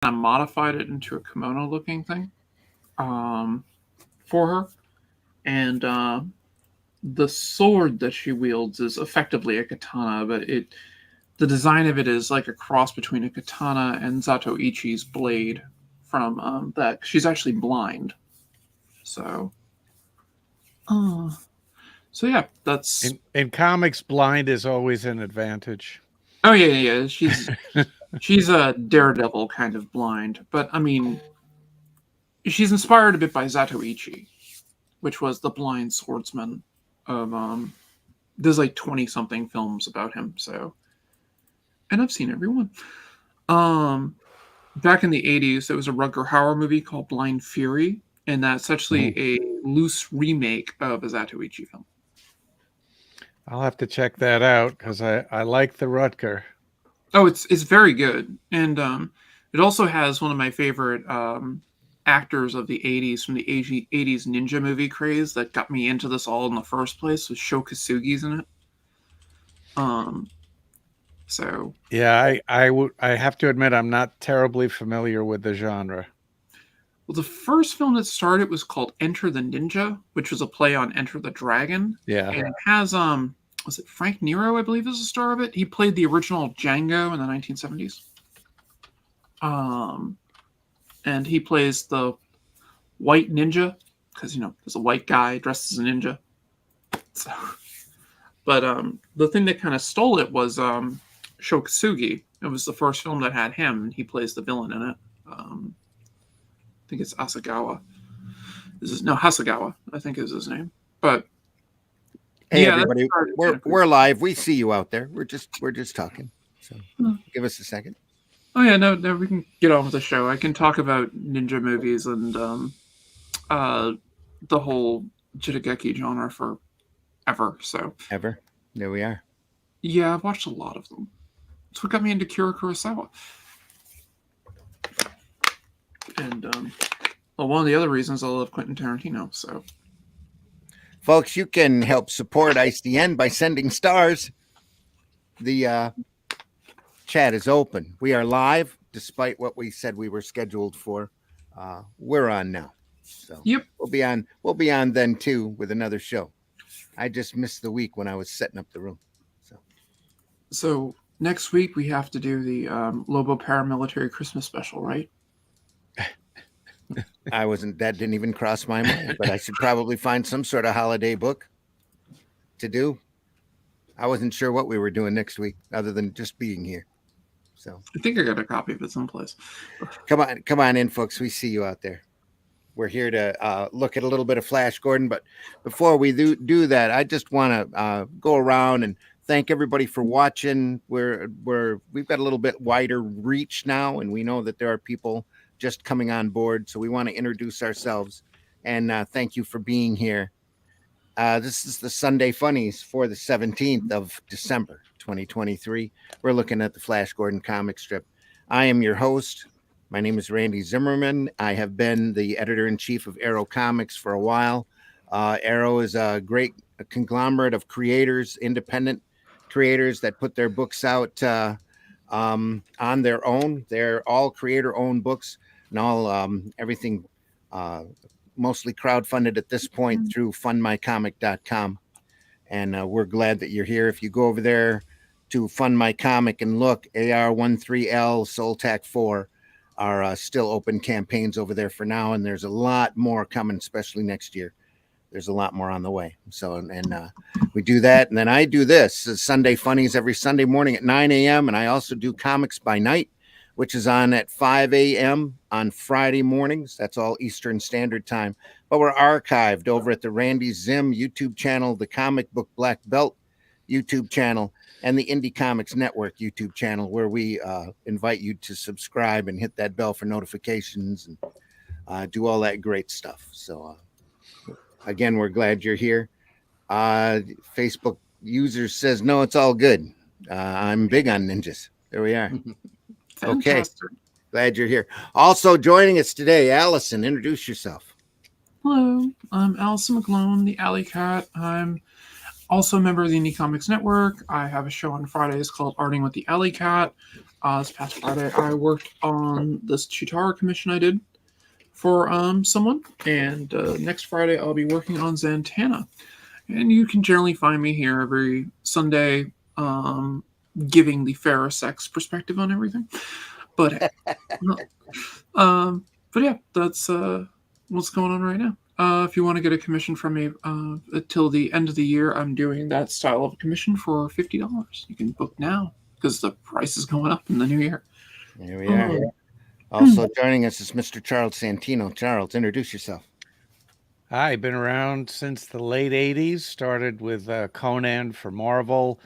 of modified it into a kimono-looking thing for her, and the sword that she wields is effectively a katana, but the design of it is like a cross between a katana and Zatoichi's blade from that. She's actually blind, so. Uh, so yeah, that's. In comics, blind is always an advantage. Oh yeah. She's a daredevil kind of blind, but I mean, she's inspired a bit by Zatoichi, which was the blind swordsman of there's like 20 something films about him, so, and I've seen every one. Um Back in the 80s there was a Rutger Hauer movie called Blind Fury, and that's actually a loose remake of a Zatoichi film. I'll have to check that out because I like the Rutger. Oh, it's very good, and it also has one of my favorite actors of the 80s from the 80s ninja movie craze that got me into this all in the first place. Was Sho Kosugi's in it. So yeah, I have to admit I'm not terribly familiar with the genre. well, the first film that started was called Enter the Ninja, which was a play on Enter the Dragon. Yeah. And it has was it Frank Nero, I believe, is the star of it. He played the original Django in the 1970s. And he plays the white ninja because there's a white guy dressed as a ninja. So, but the thing that kind of stole it was Sho Kosugi. It was the first film that had him, and he plays the villain in it. I think it's Asagawa. Hasagawa, I think is his name. But hey, yeah, everybody, we're live. We see you out there. We're just talking. So give us a second. Oh yeah, no, we can get on with the show. I can talk about ninja movies and the whole Jitageki genre forever. So ever, there we are. Yeah, I've watched a lot of them. That's what got me into Kira Kurosawa. And one of the other reasons I love Quentin Tarantino. So, folks, you can help support ICN by sending stars. The chat is open. We are live, despite what we said we were scheduled for. We're on now, so yep, we'll be on then too with another show. I just missed the week when I was setting up the room. So next week we have to do the Lobo Paramilitary Christmas special, right? That didn't even cross my mind, but I should probably find some sort of holiday book to do. I wasn't sure what we were doing next week other than just being here. So I think I got a copy of it someplace. Come on in, folks. We see you out there. We're here to look at a little bit of Flash Gordon, but before we do that, I just want to go around and thank everybody for watching. We've got a little bit wider reach now, and we know that there are people just coming on board, so we want to introduce ourselves and thank you for being here. This is the Sunday Funnies for the 17th of December 2023. We're looking at the Flash Gordon comic strip. I am your host. My name is Randy Zimmerman. I have been the editor-in-chief of Arrow Comics for a while. Arrow is a great conglomerate of creators, independent creators that put their books out on their own. They're all creator-owned books and all everything mostly crowdfunded at this point through fundmycomic.com. And we're glad that you're here. If you go over there to Fund My Comic and look, AR13L, Soltac 4 are still open campaigns over there for now. And there's a lot more coming, especially next year. There's a lot more on the way. So, and we do that. And then I do this Sunday Funnies every Sunday morning at 9 a.m. And I also do Comics by Night, which is on at 5 a.m. on Friday mornings. That's all Eastern Standard Time. But we're archived over at the Randy Zim YouTube channel, the Comic Book Black Belt YouTube channel, and the Indie Comics Network YouTube channel, where we invite you to subscribe and hit that bell for notifications and do all that great stuff. So, again, we're glad you're here. Facebook user says, no, it's all good. I'm big on ninjas. There we are. Okay. Glad you're here. Also joining us today, Allison, introduce yourself. Hello, I'm Allison McGlone, the Alley Cat. I'm also a member of the Indie Comics Network. I have a show on Fridays called Arting with the Alley Cat. This past Friday, I worked on this Chitara commission I did for someone, and next Friday I'll be working on Zantana. And you can generally find me here every Sunday, giving the fairer sex perspective on everything. But but yeah, that's what's going on right now. If you want to get a commission from me until the end of the year, I'm doing that style of commission for $50. You can book now because the price is going up in the new year. There we are. Also joining us is Mr. Charles Santino. Charles, introduce yourself. I've been around since the late 80s, started with Conan for Marvel,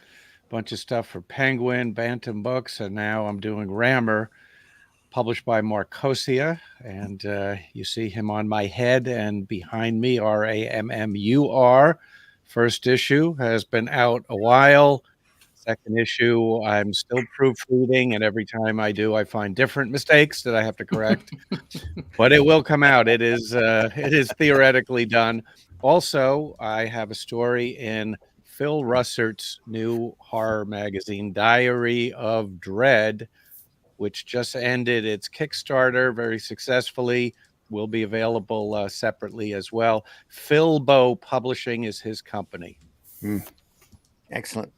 a bunch of stuff for Penguin, Bantam Books, and now I'm doing Rammer, published by Marcosia, and you see him on my head and behind me, Rammur. First issue has been out a while. Second issue, I'm still proofreading, and every time I do, I find different mistakes that I have to correct. But it will come out. It is theoretically done. Also, I have a story in Phil Russert's new horror magazine, Diary of Dread, which just ended its Kickstarter very successfully. Will be available separately as well. Philbo Publishing is his company. Excellent.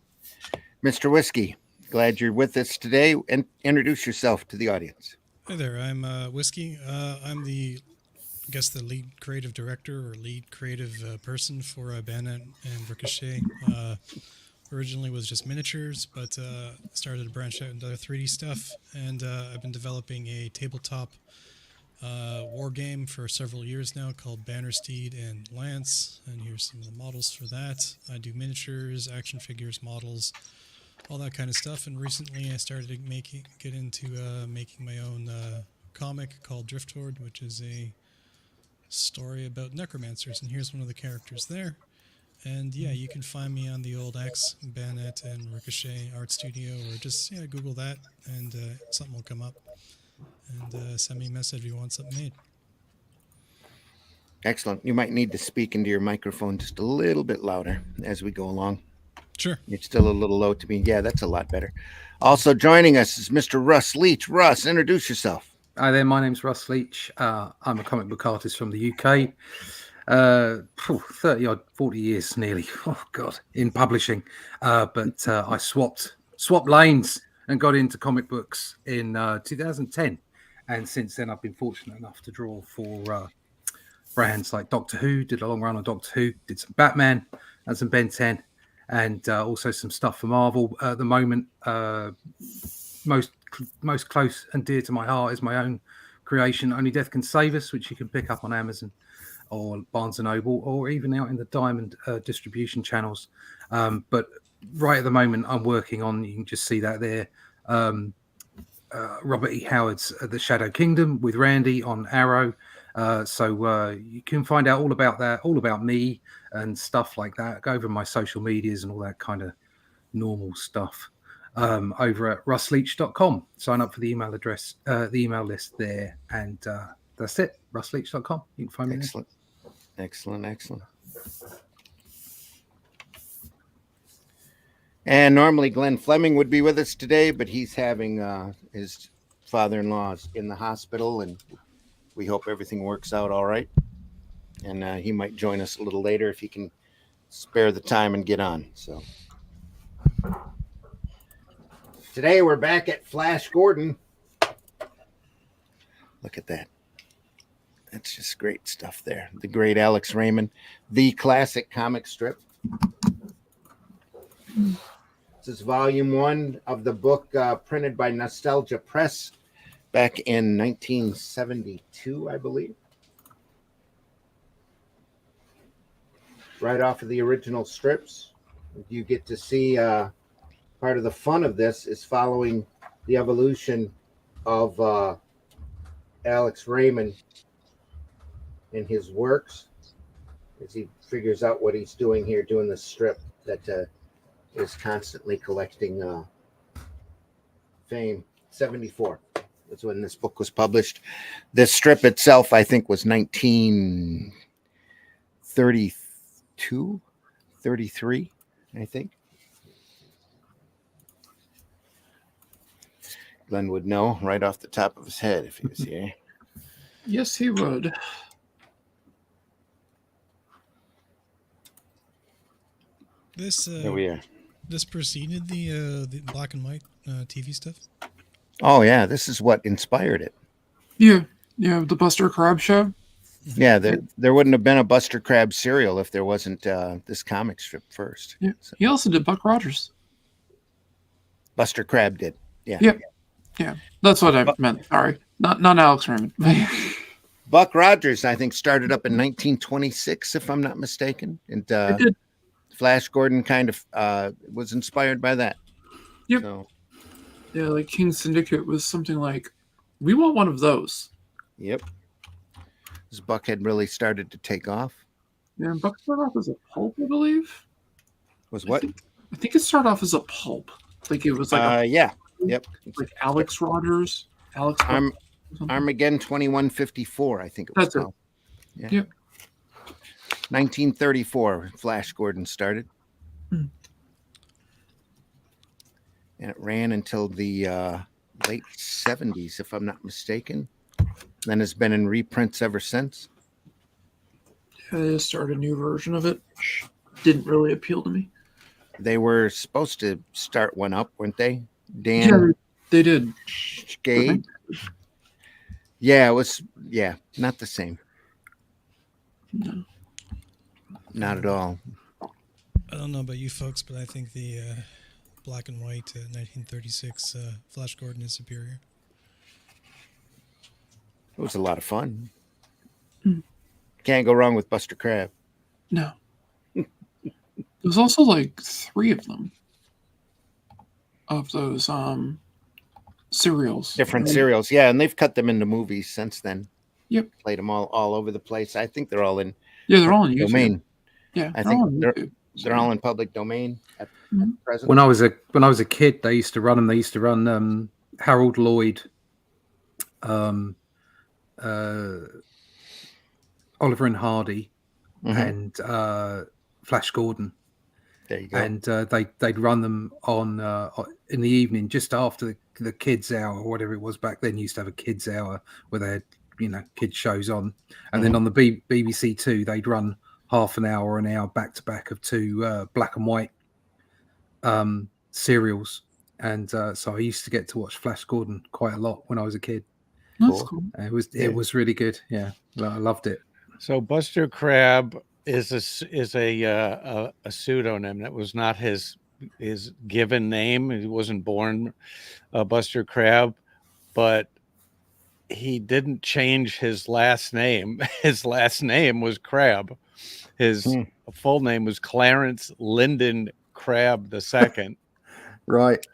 Mr. Whiskey, glad you're with us today, and introduce yourself to the audience. Hi there, I'm Whiskey. I'm the lead creative director or lead creative person for Bayonet and Ricochet. Originally was just miniatures, but started to branch out into 3D stuff, and I've been developing a tabletop war game for several years now called Bannersteed and Lance, and here's some of the models for that. I do miniatures, action figures, models, all that kind of stuff, and recently I started to get into making my own comic called Drift Horde, which is a story about necromancers, and here's one of the characters there. And yeah, you can find me on the old X, Bayonet and Ricochet Art Studio, or just Google that, and something will come up. And send me a message if you want something made. Excellent. You might need to speak into your microphone just a little bit louder as we go along. Sure. It's still a little low to me. Yeah, that's a lot better. Also joining us is Mr. Russ Leach. Russ, introduce yourself. Hi there, my name's Russ Leach. I'm a comic book artist from the UK. 30 odd, 40 years nearly. Oh God, in publishing. But I swapped lanes and got into comic books in 2010. And since then, I've been fortunate enough to draw for brands like Doctor Who. Did a long run on Doctor Who. Did some Batman and some Ben 10, and also some stuff for Marvel. At the moment, most close and dear to my heart is my own creation, Only Death Can Save Us, which you can pick up on Amazon or Barnes & Noble, or even out in the Diamond distribution channels. But right at the moment, I'm working on, you can just see that there, Robert E. Howard's The Shadow Kingdom with Randy on Arrow. So you can find out all about that, all about me and stuff like that. Go over my social medias and all that kind of normal stuff over at russleach.com. Sign up for the email address, the email list there, and that's it. russleach.com. You can find me Excellent. Excellent. And normally Glenn Fleming would be with us today, but he's having his father-in-law in the hospital, and we hope everything works out all right. And he might join us a little later if he can spare the time and get on. So today we're back at Flash Gordon. Look at that. That's just great stuff there. The great Alex Raymond, the classic comic strip. This is volume 1 of the book printed by Nostalgia Press back in 1972, I believe. Right off of the original strips. You get to see part of the fun of this is following the evolution of Alex Raymond in his works as he figures out what he's doing here, doing the strip that is constantly collecting fame. 74. That's when this book was published. This strip itself, I think, was 1932, 33, I think. Glenn would know right off the top of his head if he was here. Yes, he would. This Here we are. this preceded the black and white TV stuff. Oh yeah, this is what inspired it. Yeah, the Buster Crab show. Yeah, there wouldn't have been a Buster Crab cereal if there wasn't this comic strip first. Yeah, So, he also did Buck Rogers. Buster Crab did. Yeah. Yep. Yeah, that's what I meant. Sorry, not Alex Raymond. Buck Rogers, I think, started up in 1926, if I'm not mistaken, and It did. Flash Gordon kind of was inspired by that. Yep. So, Yeah, like King Syndicate was something like, we want one of those. yep. This Buck had really started to take off. Yeah, and Buck started off as a pulp, I believe. Was what? I think it started off as a pulp. Like it was like Yeah. Yep. like Alex Rogers. Armageddon 2154, I think it was That's it. called. Yeah. Yep. 1934, Flash Gordon started. Hmm. And it ran until the late 70s, if I'm not mistaken. Then has been in reprints ever since. Yeah, they just started a new version of it. Didn't really appeal to me. They were supposed to start one up, weren't they? Yeah, Dan they did. Skade. Yeah, it was. Yeah, not the same. No. Not at all. I don't know about you folks, but I think the black and white 1936 Flash Gordon is superior. It was a lot of fun. Hmm. Can't go wrong with Buster Crab. No. There's also like 3 of them. Of those serials. Different serials, yeah, and they've cut them into movies since then. Yep. Played them all over the place. I think they're all in Yeah, they're all on YouTube. domain. Yeah, I they're think all on YouTube. they're all in public domain at present. When I was a kid, they used to run them. They used to run Harold Lloyd, Oliver and Hardy, Mhm. and Flash Gordon. There you go. And they'd run them on in the evening just after the kids hour or whatever it was back then. Used to have a kids hour where they had kids shows on, and then on the BBC Two they'd run half an hour or an hour back to back of 2 black and white serials. And so I used to get to watch Flash Gordon quite a lot when I was a kid. That's cool. It was really good. Yeah, I loved it. So Buster Crab is a pseudonym. That was not his given name. He wasn't born Buster Crab, but he didn't change his last name. His last name was Crab. His full name was Clarence Lyndon Crab II. Right.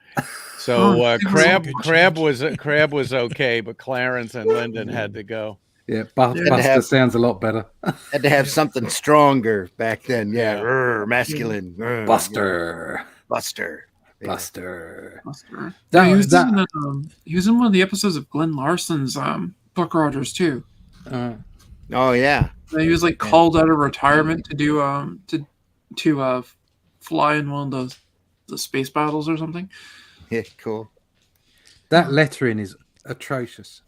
So Crab was okay, but Clarence and Lyndon had to go. Yeah, Buster sounds a lot better. Had to have something stronger back then. Yeah, Yeah. masculine. Buster. Buster. Yeah. Buster. Buster. That- Yeah, he was that- he was in one of the episodes of Glenn Larson's Buck Rogers too. Oh yeah. He was like called out of retirement to do to fly in one of the space battles or something. Yeah, cool. That lettering is atrocious.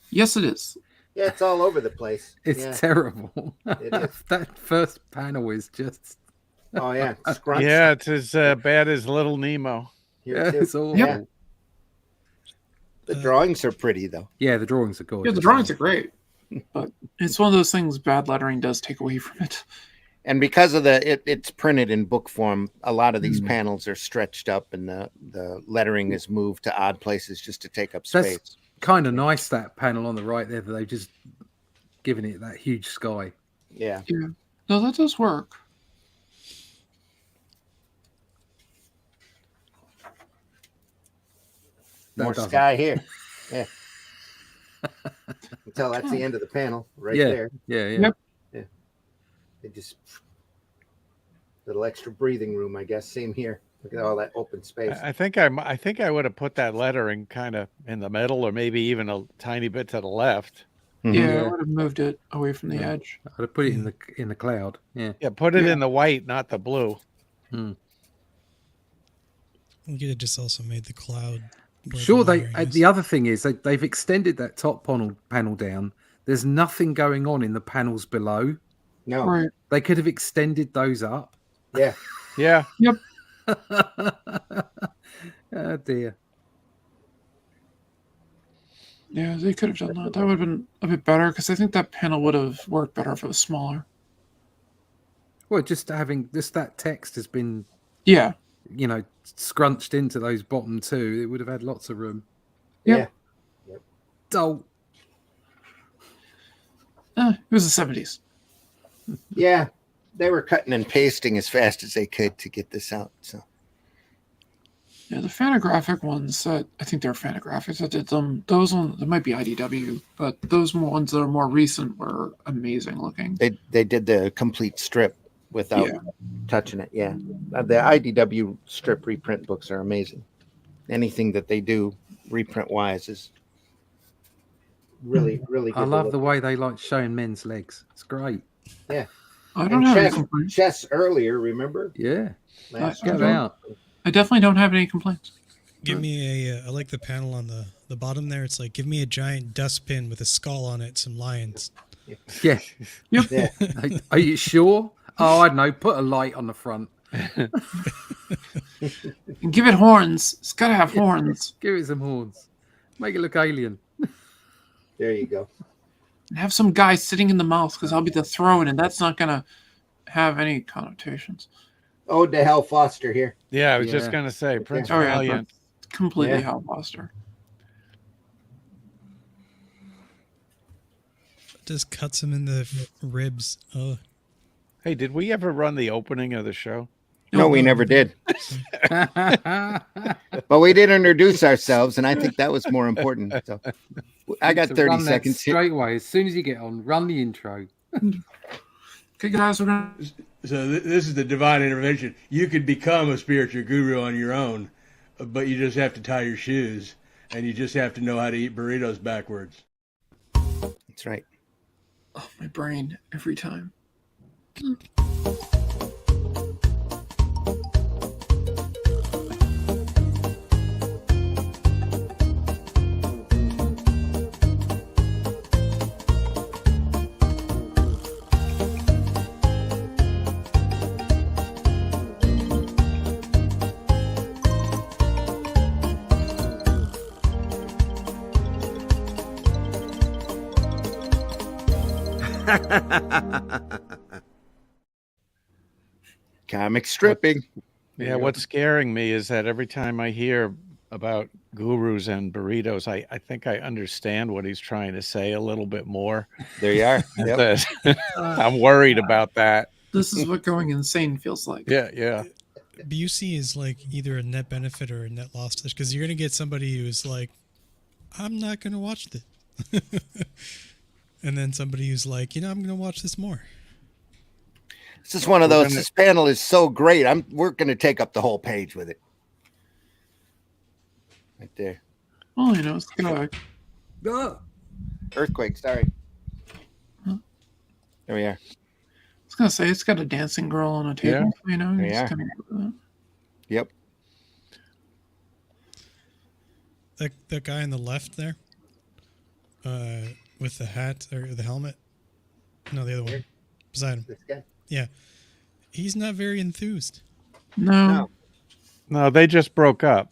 Yes, it is. Yeah, it's all over the place. It's terrible. It is. That first panel is just Oh yeah. Scrunch. Yeah, it's as bad as Little Nemo. Here, too. it's awful. Yeah. The drawings are pretty though. Yeah, the drawings are gorgeous. Yeah, the drawings are great, but it's one of those things bad lettering does take away from it. And because of it's printed in book form, a lot of these panels are stretched up and the lettering is moved to odd places just to take up space. That's kind of nice, that panel on the right there, that they've just given it that huge sky. Yeah. Yeah, no, that does work. More doesn't. sky here. Yeah. Until that's the end of the panel right Yeah. there. Yeah. Yep. It just little extra breathing room, I guess. Same here. Look at all that open space. I think I would have put that lettering kind of in the middle, or maybe even a tiny bit to the left. Yeah, I would have moved it away from the edge. I'd have put it in the cloud. Yeah. Yeah, put it in the white, not the blue. You could have just also made the cloud Sure, the layer, yes. the other thing is they've extended that top panel down. There's nothing going on in the panels below. No. Right. They could have extended those up. Yeah. Yeah. Yep. Oh dear. Yeah, they could have done that. That would have been a bit better because I think that panel would have worked better if it was smaller. Well, just having that text has been, Yeah. scrunched into those bottom two. It would have had lots of room. Yep. Yeah. Oh, It was the 70s. Yeah. They were cutting and pasting as fast as they could to get this out. So Yeah, the Fantagraphic ones, I think they're Fantagraphics that did them. Those ones, it might be IDW, but those ones that are more recent were amazing looking. they did the complete strip without touching it. Yeah. The IDW strip reprint books are amazing. Anything that they do reprint wise is really, really good. I love the way they like showing men's legs. It's great. Yeah. I don't And have any complaints. chess earlier, remember? Yeah. Last I Get don't- out. I definitely don't have any complaints. Give me I like the panel on the bottom there. It's like, give me a giant dustbin with a skull on it, some lions. Yeah. Yeah. Are you sure? Oh, I don't know. Put a light on the front. And give it horns. It's got to have horns. Give it some horns. Make it look alien. There you go. And have some guy sitting in the mouth because I'll be the throne, and that's not going to have any connotations. Ode to Hal Foster here. Yeah, I was just Yeah. going to say, Prince Oh, yeah. Valiant. Completely Yeah. Hal Foster. Just cuts him in the ribs. Oh, Hey, did we ever run the opening of the show? No, we never did. But we did introduce ourselves, and I think that was more important. So I got So 30 run that seconds here. straight away. As soon as you get on, run the intro. Okay, guys, we're going to... So this is the divine intervention. You could become a spiritual guru on your own, but you just have to tie your shoes, and you just have to know how to eat burritos backwards. That's right. Oh, my brain every time. Comic stripping. Yeah, what's scaring me is that every time I hear about gurus and burritos, I think I understand what he's trying to say a little bit more. There you are. Yep. I'm worried about that. This is what going insane feels like. Yeah. BUC is like either a net benefit or a net loss to this, because you're going to get somebody who's like, I'm not going to watch this. And then somebody who's like, I'm going to watch this more. It's just one of those. This panel is so great. We're going to take up the whole page with it. Right there. Well, it's going to... Oh, Earthquake. Sorry. Huh? There we are. I was going to say, it's got a dancing girl on a table, There it's you are. kinda- Yep. That guy on the left there, with the hat or the helmet. No, the other one beside him. This guy. Yeah, he's not very enthused. No. No, they just broke up.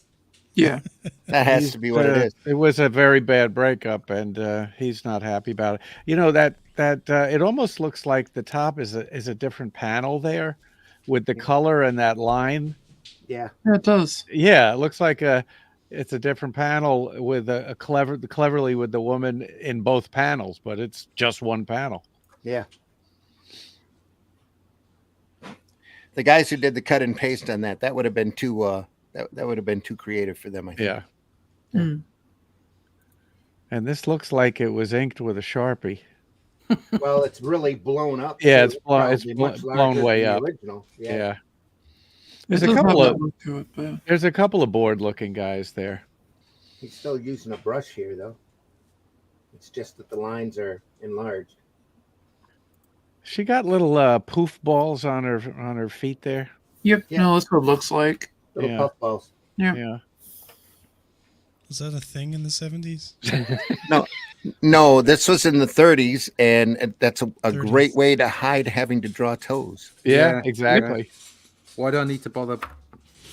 Yeah. That has to be what it is. It was a very bad breakup, and he's not happy about it. That it almost looks like the top is a different panel there, with the color and that line. Yeah. Yeah, it does. Yeah, it looks like it's a different panel with cleverly with the woman in both panels, but it's just one panel. Yeah. The guys who did the cut and paste on that would have been too that would have been too creative for them, I think. Yeah. Mm. And this looks like it was inked with a Sharpie. Well, it's really blown up. Yeah, too. it's Probably blown much larger way than the up. Original. Yeah. It There's a does have couple that of look to it, but there's a couple of bored looking guys there. He's still using a brush here, though. It's just that the lines are enlarged. She got little poof balls on her feet there. yep, Yeah. no, that's what it looks like. Little Yeah. puff balls. Yeah. Yeah. Was that a thing in the 70s? No, this was in the 30s, and that's a 30s. great way to hide having to draw toes. Yeah, exactly. Why do I need to bother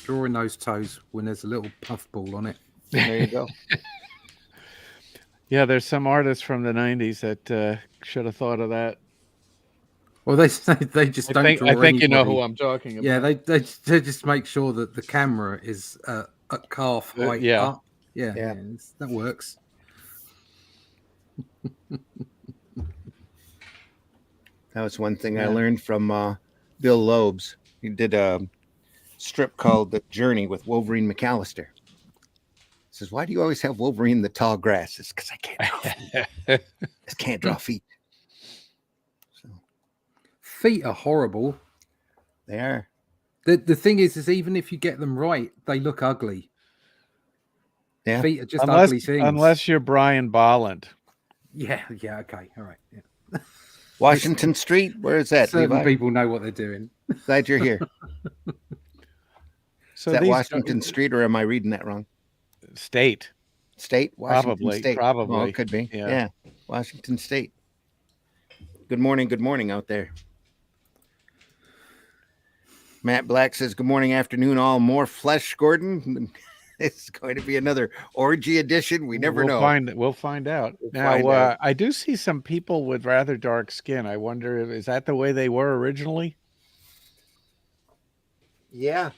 drawing those toes when there's a little puffball on it? There you go. Yeah, there's some artists from the 90s that should have thought of that. Well, they just don't draw I think you know anybody. who I'm talking about. Yeah, they just make sure that the camera is at calf height yeah. up. Yeah, Yeah. that works. That was one thing I learned from Bill Loebs. He did a strip called The Journey with Wolverine McAllister. He says, "Why do you always have Wolverine in the tall grass?" It's because I can't draw feet. Just can't draw feet. So Feet are horrible. they are. The thing is even if you get them right, they look ugly. Yeah. Feet are just ugly things. Unless you're Brian Bolland. Yeah, okay, all right. Yeah. Washington Street, where is that? Certain Levi? people know what they're doing. Glad you're here. So Is that these Washington Street, or am I reading that wrong? State. State? Washington Probably, State. probably. Well, it could be. Yeah. Yeah. Washington State. Good morning out there. Matt Black says, "Good morning, afternoon, all. More flesh, Gordon." It's going to be another orgy edition. We never know. We'll find out. We'll Now, find out. I do see some people with rather dark skin. I wonder, is that the way they were originally? Yeah,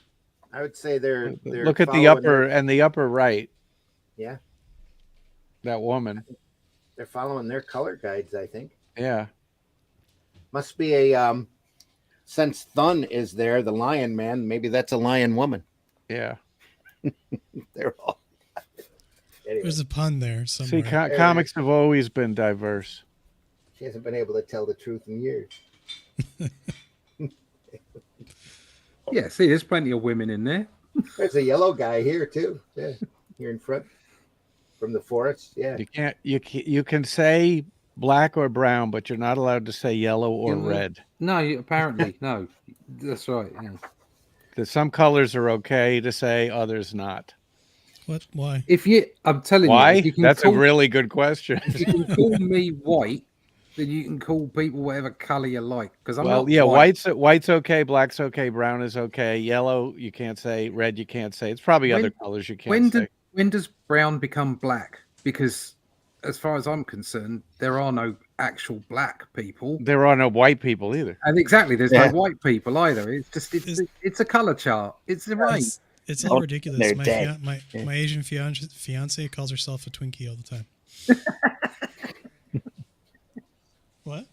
I would say they're Look at the following upper right. Yeah, That woman. they're following their color guides, I think. Yeah. Must be a since Thun is there, the lion man, maybe that's a lion woman. Yeah. They're all anyway, There's a pun there somewhere. See, comics have always been diverse. she hasn't been able to tell the truth in years. Yeah, see, there's plenty of women in there. There's a yellow guy here too. Yeah, here in front from the forest. Yeah. You can say black or brown, but you're not allowed to say yellow or Yeah. red. No, apparently, no. That's right. Yeah. Some colors are okay to say, others not. What? Why? I'm telling Why? you, if you can That's call, a really good question. if you can call me white, then you can call people whatever color you like. Because I'm not white. white's okay, black's okay, brown is okay, yellow you can't say, red you can't say. It's probably other colors you can't say. When does brown become black? Because as far as I'm concerned, there are no actual black people. There are no white people either. And exactly, there's no white people either. It's just it's a color chart. It's the race. It's all ridiculous. they're My dead. my Asian fiance calls herself a Twinkie all the time. What?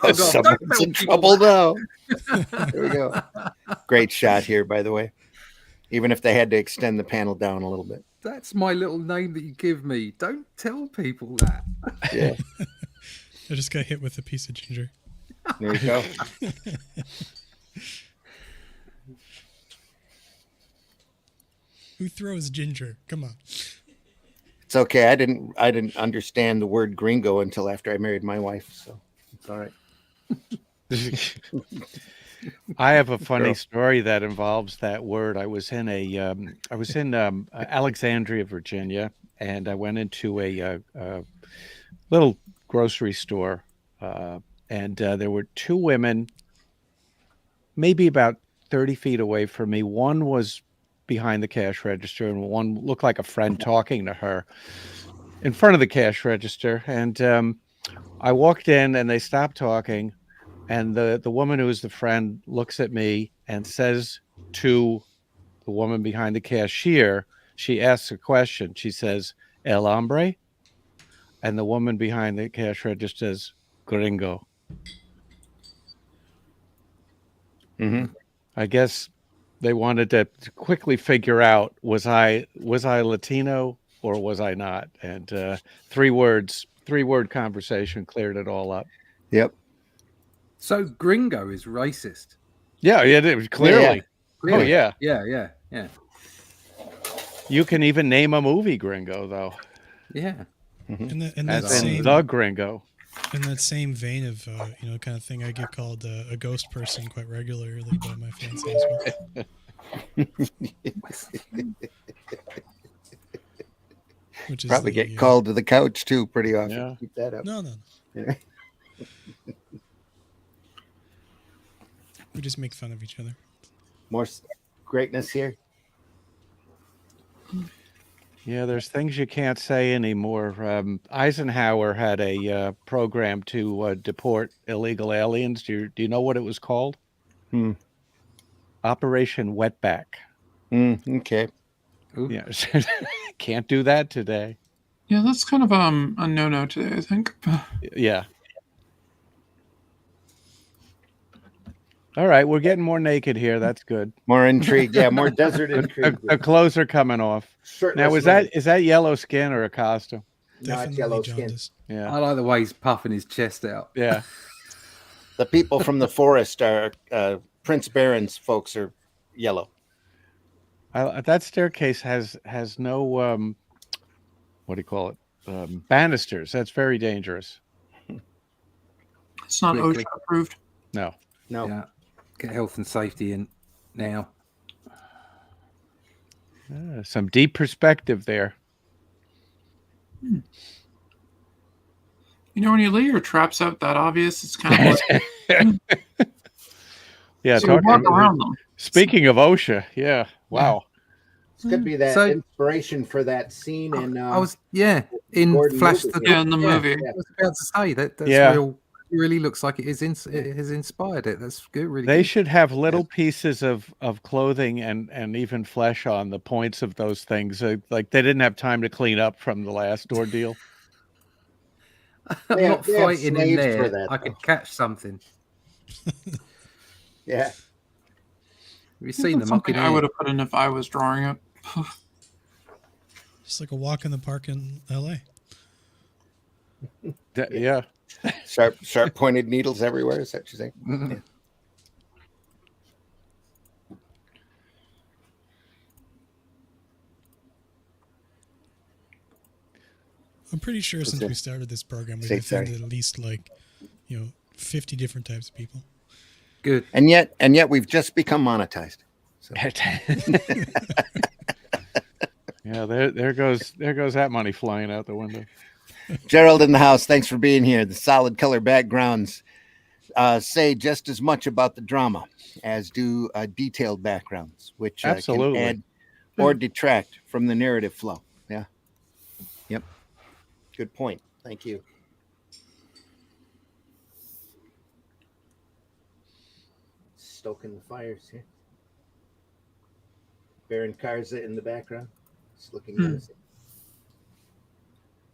Oh, someone's in trouble now. There we go. Great shot here, by the way. Even if they had to extend the panel down a little bit. That's my little name that you give me. Don't tell people that. Yeah. I just got hit with a piece of ginger. There you go. Who throws ginger? Come on. It's okay. I didn't understand the word gringo until after I married my wife, so it's all right. I have a funny story that involves that word. I was in Alexandria, Virginia, and I went into a little grocery store, and there were two women, maybe about 30 feet away from me. One was behind the cash register, and one looked like a friend talking to her in front of the cash register. And I walked in, and they stopped talking. And the woman who is the friend looks at me and says to the woman behind the cashier, she asks a question. She says, "El hombre?" And the woman behind the cash register says, "Gringo." Mm-hmm. I guess they wanted to quickly figure out, was I Latino or was I not? And three-word conversation cleared it all up. Yep. So gringo is racist. Yeah, it was clearly. Oh, yeah. Yeah. You can even name a movie Gringo, though. Yeah. In that As in same The Gringo. in that same vein of kind of thing, I get called a ghost person quite regularly by my fiance as well. Which is Probably the, get called to the couch too pretty often. Yeah. Keep that up. No. Yeah. We just make fun of each other. More greatness here. Yeah, there's things you can't say anymore. Eisenhower had a program to deport illegal aliens. Do you know what it was called? Hmm. Operation Wetback. Okay. Ooh. Yeah, can't do that today. Yeah, that's kind of a no-no today, I think. Yeah. All right, we're getting more naked here. That's good. More intrigue. Yeah, more desert intrigue. The clothes are coming off. Now, Shirtless is that yellow skin or a costume? No, it's Definitely yellow skin. jaundice. Yeah. I like the way he's puffing his chest out. Yeah. The people from the forest are Prince Baron's folks are yellow. That staircase has no what do you call it? Banisters. That's very dangerous. It's not Quickly. OSHA approved. No. No. Yeah. Get health and safety in now. Some deep perspective there. You know, when you lay your traps out that obvious, it's kind of like Yeah. so you walk around them. Speaking of OSHA, yeah. Wow. This could be that So- inspiration for that scene in I was in Gordon Flash movie. the Yeah, in the movie. I was about to say that's Yeah. real. It really looks like it has inspired it. That's good. Really, They good. should have little pieces of clothing and even flesh on the points of those things. Like they didn't have time to clean up from the last ordeal. I'm They not have fighting in slaves there. for that, I could though. catch something. Yeah. Have you That's seen them? something I would have put in if I was drawing it. Just like a walk in the park in LA. Yeah. Sharp pointed needles everywhere. Is that what you're saying? Mhm. I'm pretty sure since that? we started this program, we've Say sorry. offended at least 50 different types of people. Good. And yet we've just become monetized. So Yeah, there goes that money flying out the window. Gerald in the house, thanks for being here. The solid color backgrounds say just as much about the drama as do detailed backgrounds, which Absolutely. can add or detract from the narrative flow. Yeah. Yep. Good point. Thank you. Stoking the fires here. Baron Karza in the background. Just looking menacing.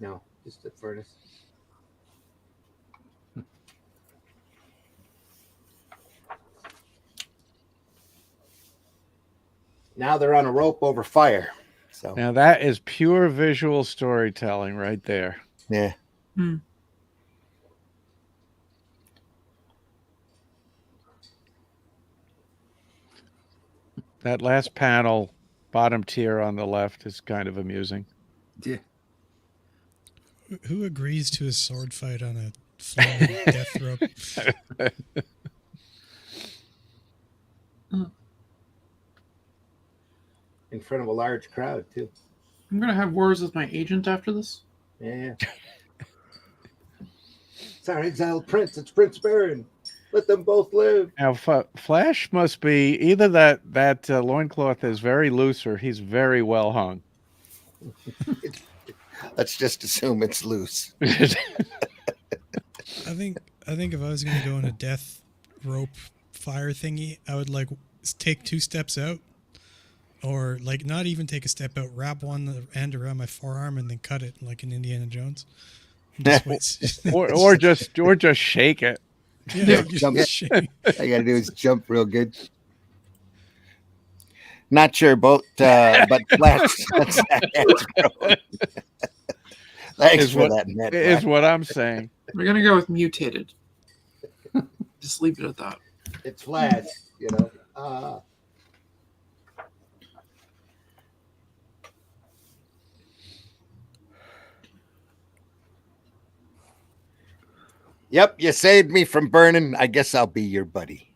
No, just a furnace. Now they're on a rope over fire. So Now that is pure visual storytelling right there. yeah. Hmm. That last panel, bottom tier on the left, is kind of amusing. Yeah. Who agrees to a sword fight on a flaming death rope? In front of a large crowd too. I'm gonna have wars with my agent after this. Yeah. It's our exiled prince. It's Prince Baron. Let them both live. Now, Flash must be either that loincloth is very loose or he's very well hung. Let's just assume it's loose. I think if I was going to go on a death rope fire thingy, I would take 2 steps out, or not even take a step out, wrap one end around my forearm and then cut it like in Indiana Jones. Just wait. or just shake it. Yeah, Jump. just shake. All you gotta do is jump real good. Not sure both, but Flash. Thanks Is for what- that, Matt. Is what I'm saying. We're gonna go with mutated. Just leave it at that. It's Flash, you know. Yep, you saved me from burning. I guess I'll be your buddy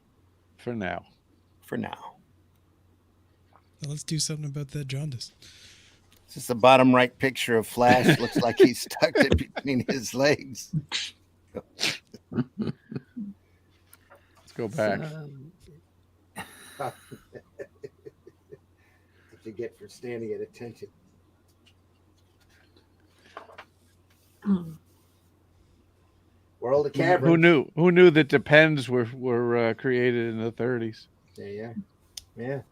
For now. for now. Now let's do something about that jaundice. This is the bottom right picture of Flash. Looks like he's stuck it between his legs. Let's go back. What you get for standing at attention. World of Caverns. Who knew that Depends were created in the 30s? There you are. Yeah.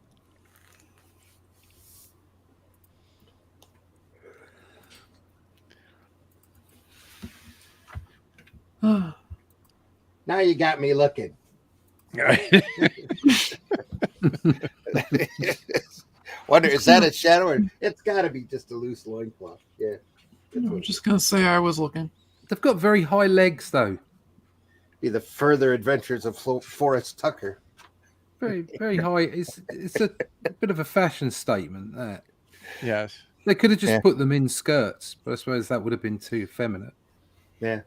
Now you got me looking. Wonder, is that a shadow? Or it's got to be just a loose loincloth. Yeah. I'm just gonna say I was looking. They've got very high legs, though. Be the further adventures of Forrest Tucker. Very, very high. It's a bit of a fashion statement. That Yes. they could have just put them in skirts, but I suppose that would have been too effeminate. Yeah.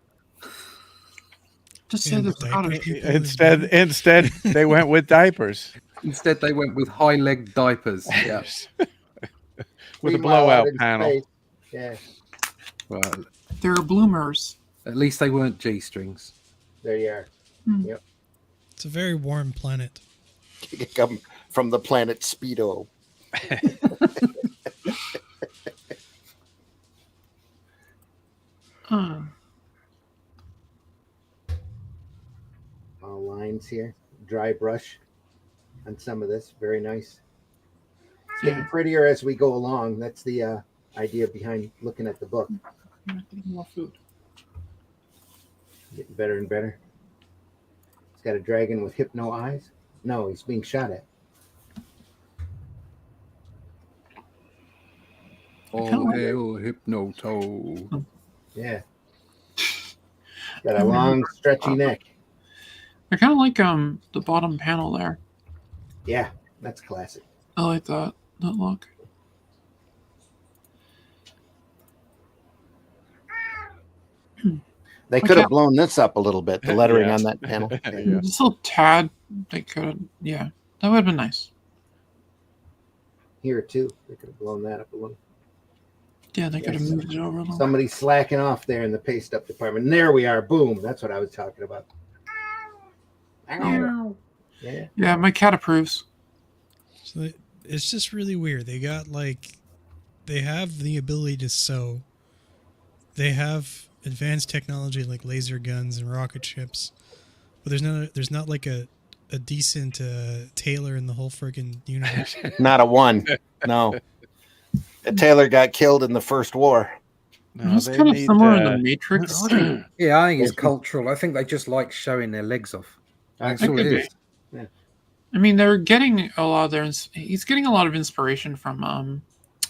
Just say And the diaper Scottish. people Instead, they went with diapers. Instead, they went with high leg diapers. Yeah. With a 3 mile out blowout in panel. space. Yeah. Well, They're bloomers. at least they weren't G-strings. There you are. Yep. It's a very warm planet. You come from the planet Speedo. All lines here. Dry brush on some of this. Very nice. It's getting prettier as we go along. That's the idea behind looking at the book. More food. Getting better and better. It's got a dragon with hypno eyes. No, he's being shot at. Oh, hail Hypnoto. Yeah. Got a long, stretchy neck. I kind of like the bottom panel there. Yeah, that's classic. I like that look. They could have blown this up a little bit, the lettering on that panel. Yeah. Just a little tad. They could. Yeah, that would have been nice. Here, too. They could have blown that up a little. Yeah, they could have moved it over a little. Somebody's slacking off there in the paste up department. And there we are. Boom. That's what I was talking about. Oh. Yeah. Yeah, my cat approves. So it's just really weird. They got they have the ability to sew. They have advanced technology like laser guns and rocket ships, but there's not like a decent tailor in the whole friggin' universe. Not a one. No. A tailor got killed in the first war. No, It's they kind of need, similar in the Matrix. Yeah, I think it's cultural. I think they just like showing their legs off. That's all it could be. is. I mean, they're getting a lot of their. He's getting a lot of inspiration from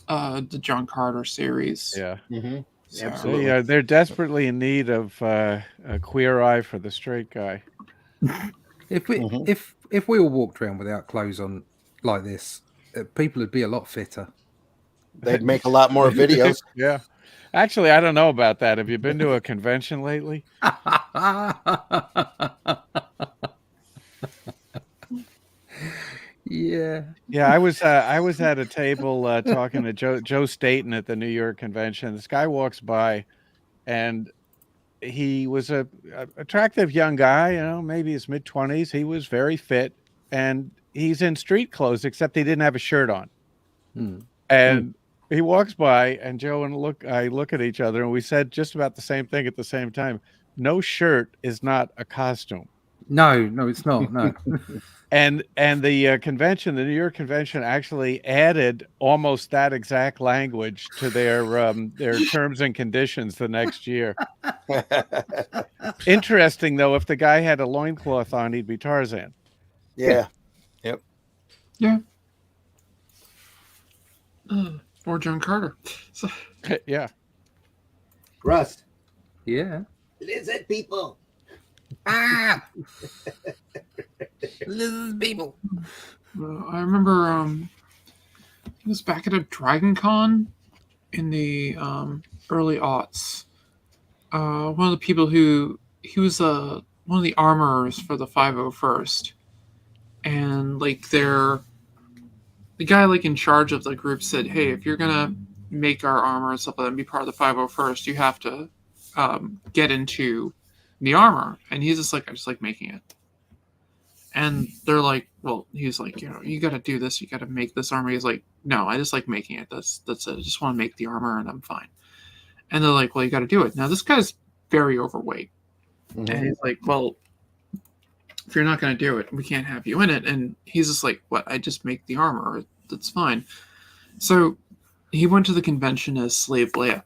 the John Carter series. Yeah. Mm-hmm. So- Absolutely. They're desperately in need of a queer eye for the straight guy. If we if we all walked around without clothes on like this, people would be a lot fitter. They'd make a lot more videos. Yeah. Actually, I don't know about that. Have you been to a convention lately? Yeah. Yeah, I was at a table talking to Joe Staten at the New York convention. This guy walks by, and he was a attractive young guy, maybe his mid-20s. He was very fit, and he's in street clothes, except he didn't have a shirt on. And he walks by, and Joe and I look at each other, and we said just about the same thing at the same time. No shirt is not a costume. No, it's not. No. And the convention, the New York convention, actually added almost that exact language to their terms and conditions the next year. Interesting, though, if the guy had a loincloth on, he'd be Tarzan. Yeah. Yep. Yeah. Or John Carter. So, Yeah. Rust. Yeah. Lizard people. Ah. Lizard people. I remember it was back at a Dragon Con in the early aughts. One of the people he was one of the armorers for the 501st, and like the guy like in charge of the group said, "Hey, if you're gonna make our armor and stuff like that and be part of the 501st, you have to get into the armor." And he's just like, "I just like making it." And they're like, "Well," he's like, "you got to do this. You got to make this armor." He's like, "No, I just like making it. That's it. I just want to make the armor, and I'm fine." And they're like, "Well, you got to do it." Now this guy's very overweight, and he's like, "Well, if you're not going to do it, we can't have you in it." And he's just like, "What? I just make the armor. That's fine." So he went to the convention as Slave Leia.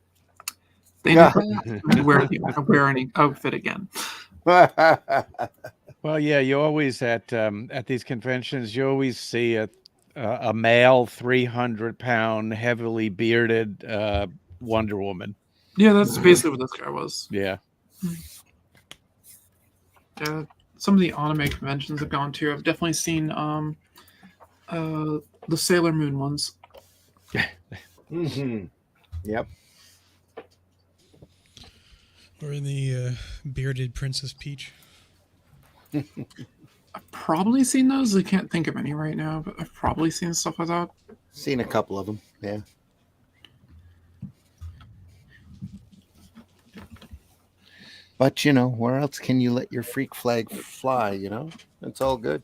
They never asked him to wear any outfit again. Well, yeah, you always at these conventions, you always see a male 300-pound, heavily bearded Wonder Woman. Yeah, that's basically what this guy was. Yeah. Yeah, some of the anime conventions I've gone to, I've definitely seen the Sailor Moon ones. Mm-hmm. Yep. Or the bearded Princess Peach. I've probably seen those. I can't think of any right now, but I've probably seen stuff like that. Seen a couple of them. Yeah. But where else can you let your freak flag fly? It's all good.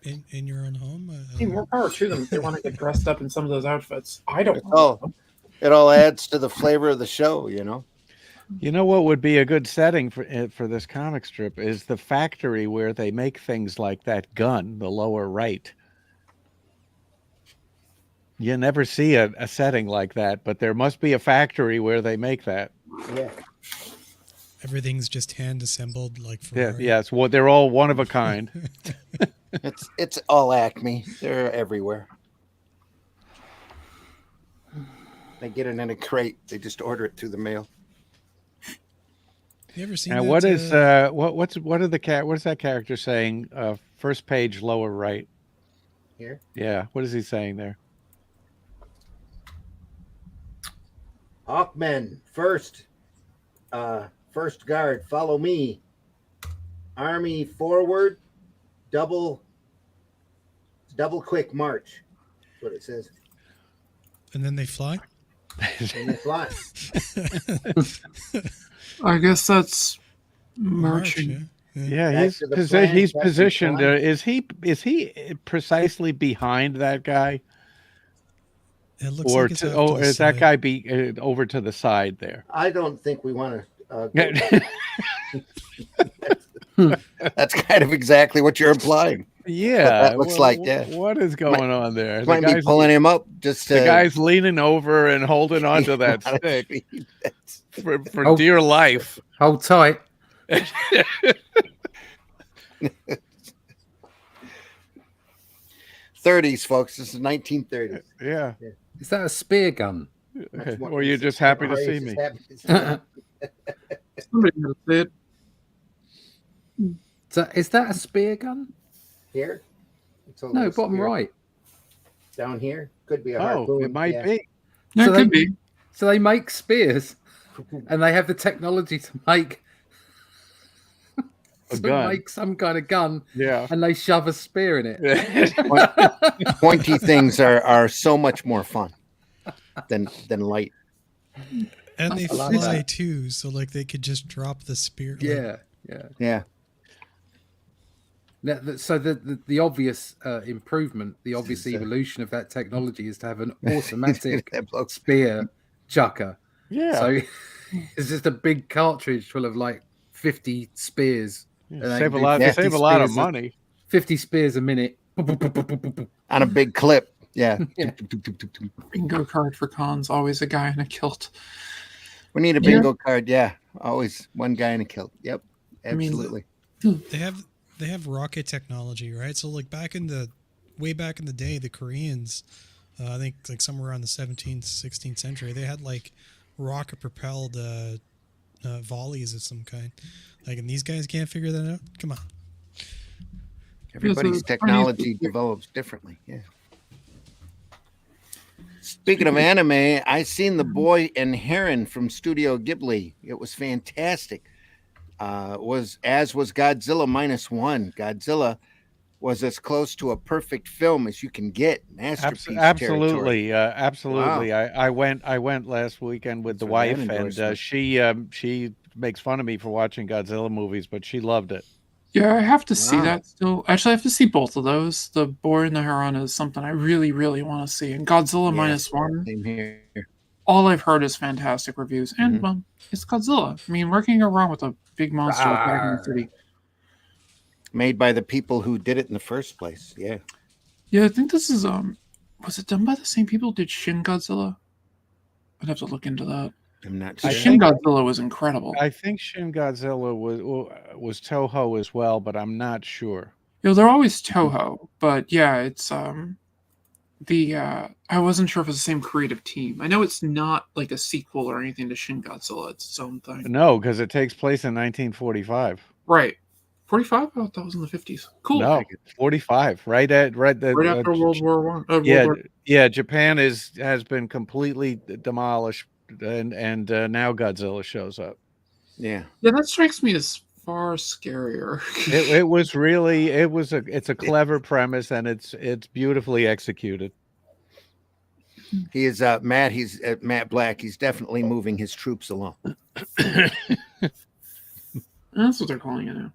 In your own home? More power to them if they want to get dressed up in some of those outfits. I don't know. It all adds to the flavor of the show, You know what would be a good setting for this comic strip is the factory where they make things like that gun, the lower right. You never see a setting like that, but there must be a factory where they make that. Yeah. Everything's just hand assembled, like Ferrari. Yes. Well, they're all one of a kind. It's all Acme. They're everywhere. They get it in a crate. They just order it through the mail. You ever seen now, that? what is what is that character saying? First page, lower right. Here? Yeah. What is he saying there? Hawkmen, first guard, follow me. Army forward, double quick march. That's what it says. And then they fly? And they fly. I guess that's marching. March, Yeah, he's positioned. Is he precisely behind that guy? It looks Or like it's off to the is that side. guy be over to the side there? I don't think we want to. That's kind of exactly what you're implying. Yeah, that looks like, yeah. What is going on there? Might be pulling him up just to. The guy's leaning over and holding onto that stick for dear life. Hold tight. 30s, folks. This is 1930s. Yeah. Is that a spear gun? Or you're just happy to see me? Somebody has it. Is that a spear gun? Here? No, bottom right. Down here? Could be a harpoon. It might be. Yeah, So it could be. So they make spears, and they have the technology to make gun. make some kind of gun. Yeah. And they shove a spear in it. Pointy things are so much more fun than light. And they I like fly that. too, so like they could just drop the spear. Yeah. So the obvious improvement, the obvious evolution of that technology is to have an automatic spear chucker. Yeah. So it's just a big cartridge full of like 50 spears. Yeah, And they save a do lot. 50 Save a lot of spears money. 50 spears a minute. On a big clip. Yeah. Bingo card for cons. Always a guy in a kilt. We need a bingo card. Yeah. Always one guy in a kilt. Yep. I mean, Absolutely. They have rocket technology, right? So like way back in the day, the Koreans, I think like somewhere around the 17th, 16th century, they had like rocket propelled volleys of some kind. Like, and these guys can't figure that out. Come on. Everybody's technology develops differently. Yeah. Speaking of anime, I seen The Boy and Heron from Studio Ghibli. It was fantastic. Was Godzilla -1. Godzilla was as close to a perfect film as you can get. Masterpiece territory. Absolutely, absolutely. I went last weekend with Thanks the for that wife, and endorsement. she makes fun of me for watching Godzilla movies, but she loved it. Yeah, I have to see Wow. that still. Actually, I have to see both of those. The Boar and the Heron is something I really, really want to see. And Godzilla Yes, -1, same here. all I've heard is fantastic reviews. And, well, it's Godzilla. I mean, where can you go wrong with a big monster attacking the city? Made by the people who did it in the first place. Yeah. Yeah, I think this is, was it done by the same people who did Shin Godzilla? I'd have to look into that. I'm not So sure. Shin Godzilla was incredible. I think Shin Godzilla was Toho as well, but I'm not sure. You know, they're always Toho, but yeah, it's I wasn't sure if it's the same creative team. I know it's not like a sequel or anything to Shin Godzilla. It's its own thing. No, because it takes place in 1945. Right. 45? I thought that was in the 50s. Cool. No, 45. Right after World War One. Yeah, Japan has been completely demolished, and now Godzilla shows up. Yeah. Yeah, that strikes me as far scarier. It's a clever premise, and it's beautifully executed. He is Matt. He's Matt Black. He's definitely moving his troops along. That's what they're calling it now.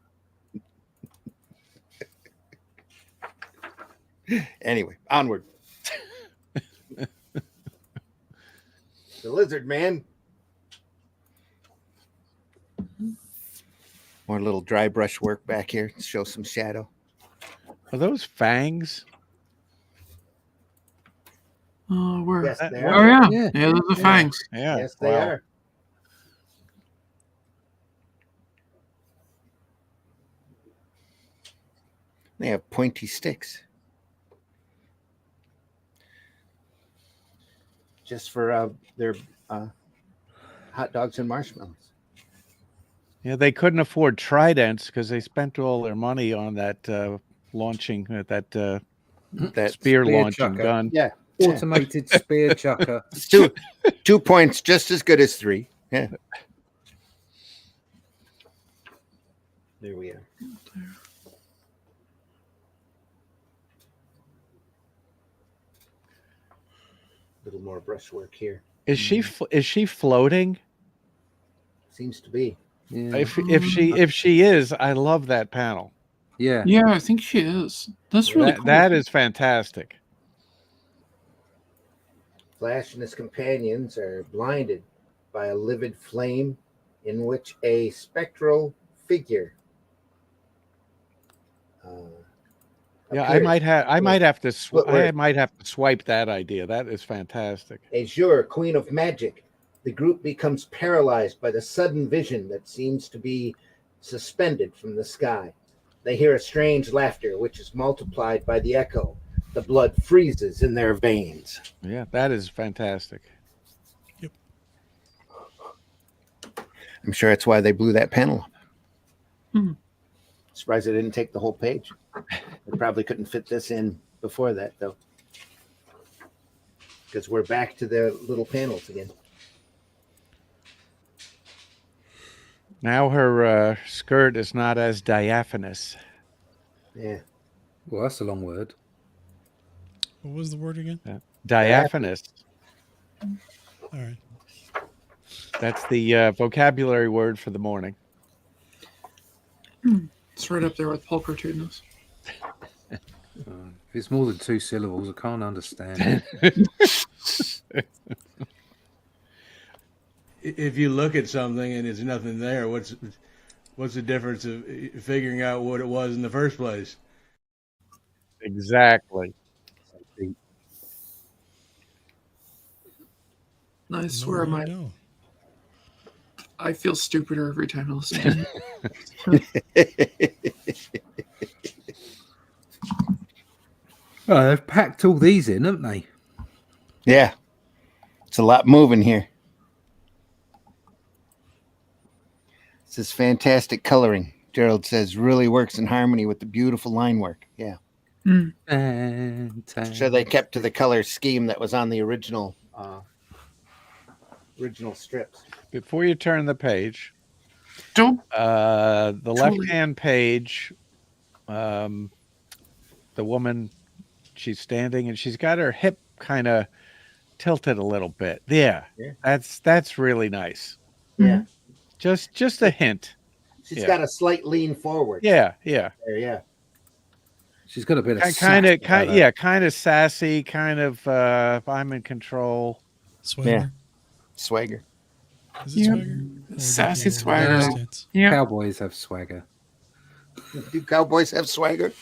Anyway, onward. The lizard man. More little dry brush work back here to show some shadow. Are those fangs? Where? Yes, they Oh are. yeah, Yeah. yeah, those are fangs. Yeah. Yes, they wow. are. They have pointy sticks. Just for their hot dogs and marshmallows. Yeah, they couldn't afford tridents because they spent all their money on that launching that spear launching chucker. gun. Yeah. Automated spear chucker. It's 2 points, just as good as 3. Yeah. There we are. A little more brushwork here. Is she floating? Seems to be. Yeah. If she is, I love that panel. Yeah. Yeah, I think she is. That's really cool. That is fantastic. Flash and his companions are blinded by a livid flame in which a spectral figure. Yeah, I might have to Footwork. swipe that idea. That is fantastic. Azure, queen of magic. The group becomes paralyzed by the sudden vision that seems to be suspended from the sky. They hear a strange laughter, which is multiplied by the echo. The blood freezes in their veins. Yeah, that is fantastic. I'm sure that's why they blew that panel up. Hmm. Surprised they didn't take the whole page. They probably couldn't fit this in before that, though. Because we're back to the little panels again. Now her skirt is not as diaphanous. Yeah. Well, that's a long word. What was the word again? Diaphanous. All right. That's the vocabulary word for the morning. It's right up there with pulchritudinous. If it's more than 2 syllables, I can't understand. If you look at something and there's nothing there, what's the difference of figuring out what it was in the first place? Exactly. I swear, No. I feel stupider every time I listen to it. Oh, they've packed all these in, haven't they? Yeah. It's a lot moving here. This is fantastic coloring. Gerald says really works in harmony with the beautiful line work. Yeah. So they kept to the color scheme that was on the original strips. Before you turn the page, Don't the left-hand page the woman, she's standing and she's got her hip kind of tilted a little bit. Yeah, Yeah. that's really nice. Yeah. Just a hint. She's Yeah. got a slight lean forward. Yeah. There, yeah. She's got a bit of Kind sass about her. of, kind of sassy, kind of I'm in control. Swagger. Swagger. Is it Yeah. swagger? Or Sassy or swagger. stance? Yeah. Cowboys have swagger. Do cowboys have swagger?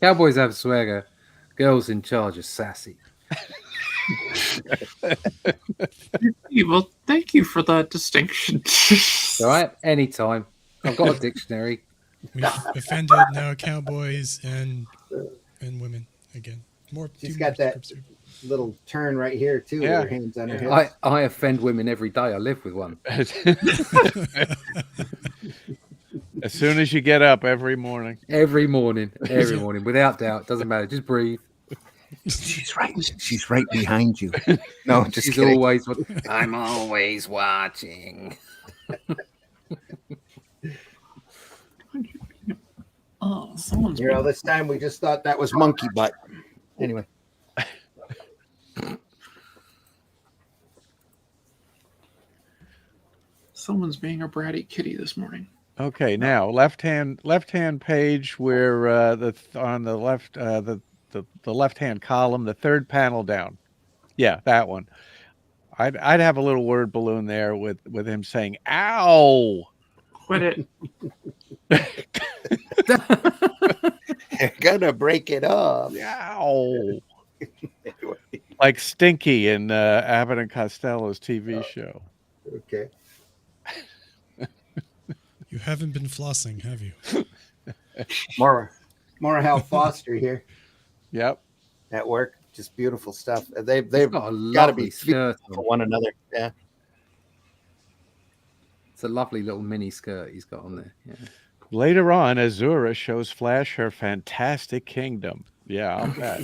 Cowboys have swagger. Girls in charge are sassy. Well, thank you for that distinction. All right, anytime. I've got a dictionary. We've offended now cowboys and women again. More. She's two got more that scripts here. little turn right here too. Yeah. With her hands on her hips. I offend women every day. I live with one. As soon as you get up every morning. Every morning, without doubt. Doesn't matter. Just breathe. She's right behind you. No, just She's kidding. always. I'm always watching. Oh, someone's Here all this time we just thought that was monkey butt. Anyway. someone's being a bratty kitty this morning. Okay, now left hand page where on the left the left hand column, the third panel down. Yeah, that one. I'd have a little word balloon there with him saying "ow." Quit it. They're gonna break it off. Ow. Like Stinky in Abbott and Costello's TV show. Okay. You haven't been flossing, have you? More Hal Foster here Yep. at work. Just beautiful stuff. They've got a got to lovely be skirt for on. one another. Yeah. It's a lovely little mini skirt he's got on there. Yeah. Later on, Azura shows Flash her fantastic kingdom. Yeah, I'll bet.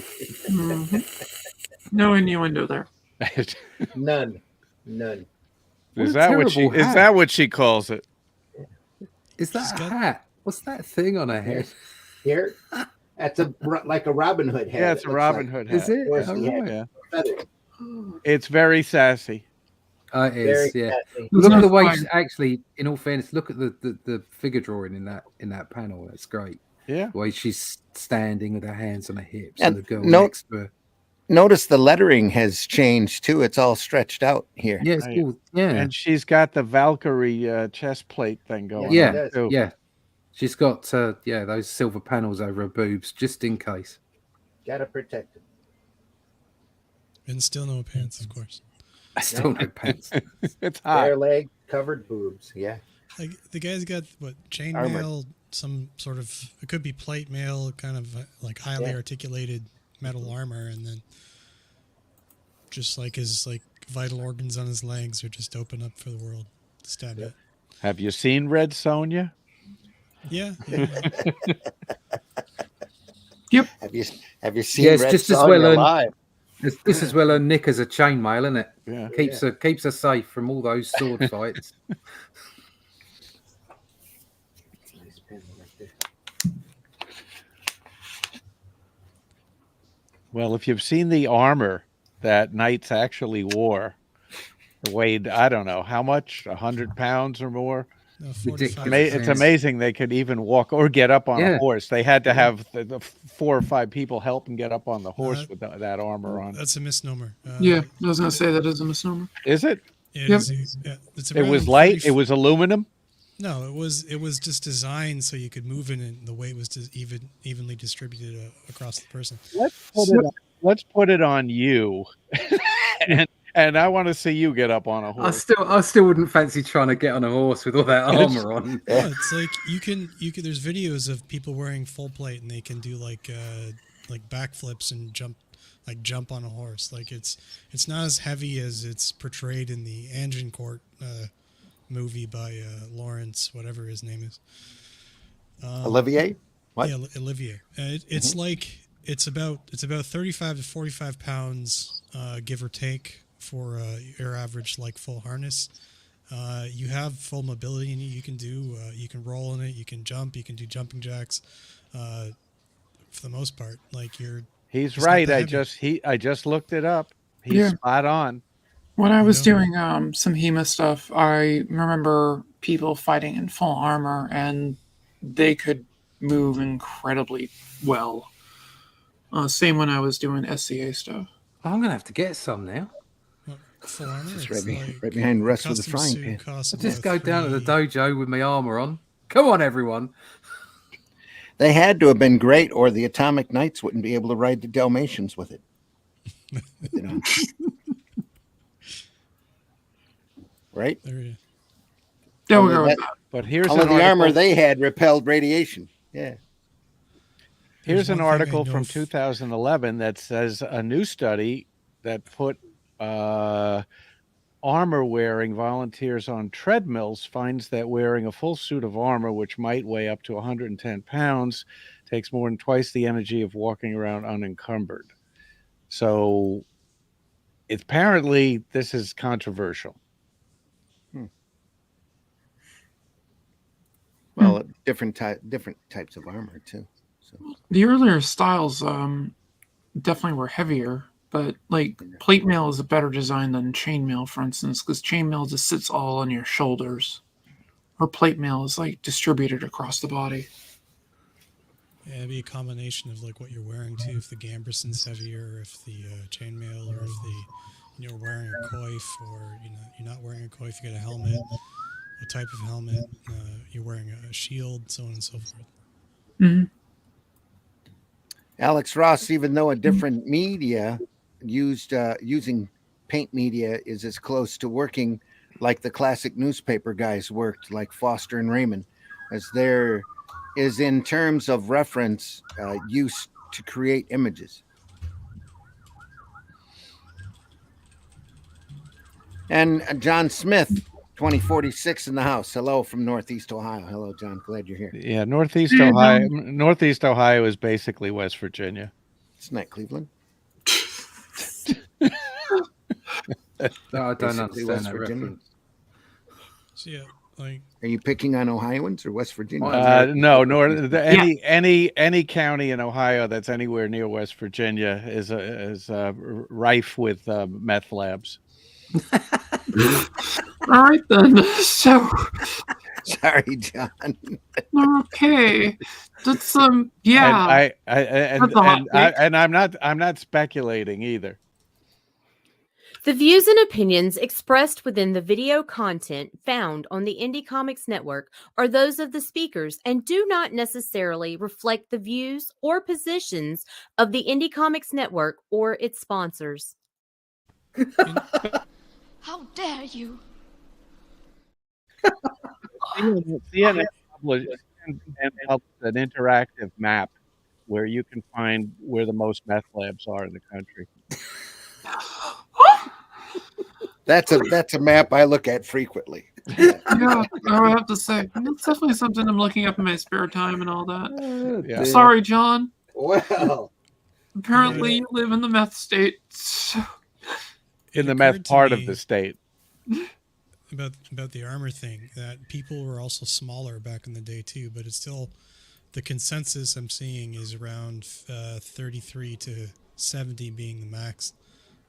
No innuendo there. None. What Is a that what she terrible is hat. that what she calls it? Is that She's a got- hat? What's that thing on her head? Here, that's like a Robin Hood hat. Yeah, it's it a looks Robin like. Hood hat. Is it? course, Oh, yeah. right. Yeah. Feather. It's very sassy. It Very is, yeah. sassy. Look at the way Fine. she, actually, in all fairness, look at the figure drawing in that panel. That's great. Yeah. The way she's standing with her hands on her hips And and the girl no- next to her. Notice the lettering has changed too. It's all stretched out here. Yeah, it's Right. cool. Yeah. And she's got the Valkyrie chest plate thing going Yeah, on. it does. Too. Yeah. She's got those silver panels over her boobs just in case. Gotta protect it. And still no pants, of course. I still no pants. It's hot. Bare leg, covered boobs. Yeah. Like the guy's got what chain Armor. mail, some sort of it could be plate mail, kind of like highly Yeah. articulated metal armor, and then just like his like vital organs on his legs are just open up for the world to stab at. Have you seen Red Sonja? Yeah. Have you seen Yes, Red just as Sonja well live? This is well her nick as a chainmail, isn't it? Yeah. Keeps her safe from all those sword fights. Nice pen right there. Well, if you've seen the armor that knights actually wore, it weighed, I don't know how much, 100 pounds or more. No, Ridiculous. 45. It's amazing they could even walk or get up on Yeah. a horse. They had to have the 4 or 5 people help them get up on the horse that- with that armor on. That's a misnomer. Yeah, I was gonna say that is a misnomer. Is it? It Yep. is, yeah, it's It was around light. 30 It was aluminum. No, it was just designed so you could move it, and the weight was evenly distributed across the person. Let's put it on you, and I want to see you get up on a I horse. still wouldn't fancy trying to get on a horse with all that armor on. No, it's like you can. There's videos of people wearing full plate, and they can do like backflips and jump on a horse. Like it's not as heavy as it's portrayed in the Agincourt movie by Lawrence, whatever his name is. Olivier? What? Yeah, Olivier. It's like it's about 35 to 45 pounds, give or take, for your average like full harness. You have full mobility in it. You can roll in it. You can jump. You can do jumping jacks. for the most part. Like He's It's not right. that heavy. I just looked it up. He's Yeah. spot on. When I was know. doing some HEMA stuff, I remember people fighting in full armor, and they could move incredibly well. Same when I was doing SCA stuff. I'm gonna have to get some now. Full armor. Just it's right behind Russ with a custom frying suit pan. costs I'll just about go down to the $3. dojo with my armor on. Come on, everyone. They had to have been great, or the Atomic Knights wouldn't be able to ride the Dalmatians with it. You know. Right? There you There we Only go with that- that. But here's All an of the article, armor they had repelled radiation. Yeah. here's There's an one thing I article know from f- 2011 that says a new study that put armor wearing volunteers on treadmills finds that wearing a full suit of armor, which might weigh up to 110 pounds, takes more than twice the energy of walking around unencumbered. So apparently this is controversial. Well, different types of armor too. So The earlier styles definitely were heavier, but like plate mail is a better design than chainmail, for instance, because chainmail just sits all on your shoulders, or plate mail is like distributed across the body. Yeah, it'd be a combination of like what you're wearing too. If the gambeson's heavier, if the chainmail, or if you're wearing a coif, or you're not wearing a coif, you got a helmet. What type of helmet? You're wearing a shield, so on and so forth. Mhm. Alex Ross, even though a different media using paint media is as close to working like the classic newspaper guys worked, like Foster and Raymond, as there is in terms of reference use to create images. And John Smith, 2046 in the house. Hello from Northeast Ohio. Hello, John. Glad you're here. Yeah, Northeast Yeah, Ohio. Northeast Ohio is basically West Virginia. It's not Cleveland. No, I don't Basically understand West that Virginia. reference. So yeah, like Are you picking on Ohioans or West Virginia? No, any county in Ohio that's anywhere near West Virginia is rife with meth labs. All right then. So Sorry, John. okay, that's yeah. That's a hot take. And I'm not speculating either. The views and opinions expressed within the video content found on the Indie Comics Network are those of the speakers and do not necessarily reflect the views or positions of the Indie Comics Network or its sponsors. How dare you? CNN published an interactive map where you can find where the most meth labs are in the country. That's a map I look at frequently. Yeah, I would have to say that's definitely something I'm looking up in my spare time and all that. Yeah. Sorry, John. Well, Apparently, you live in the meth state. So. In It the meth occurred to part of me the state. about the armor thing, that people were also smaller back in the day too, but it's still the consensus I'm seeing is around 33 to 70 being the max.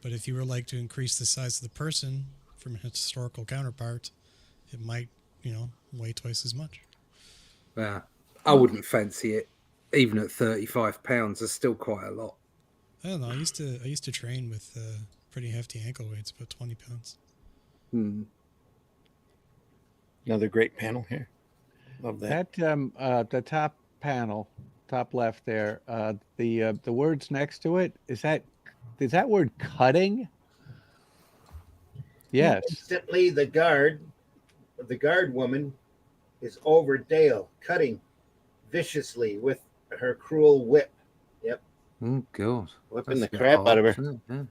But if you were like to increase the size of the person from a historical counterpart, it might, weigh twice as much. Yeah, I wouldn't fancy it. Even at 35 pounds, there's still quite a lot. I don't know. I used to train with pretty hefty ankle weights, about 20 pounds. another great panel here. Love that. That the top panel, top left there, the words next to it, is that word cutting? Yes. Instantly, the guard woman is over Dale, cutting viciously with her cruel whip. Yep, Oh God, whipping That's the a bit crap out of harsh, her. isn't it?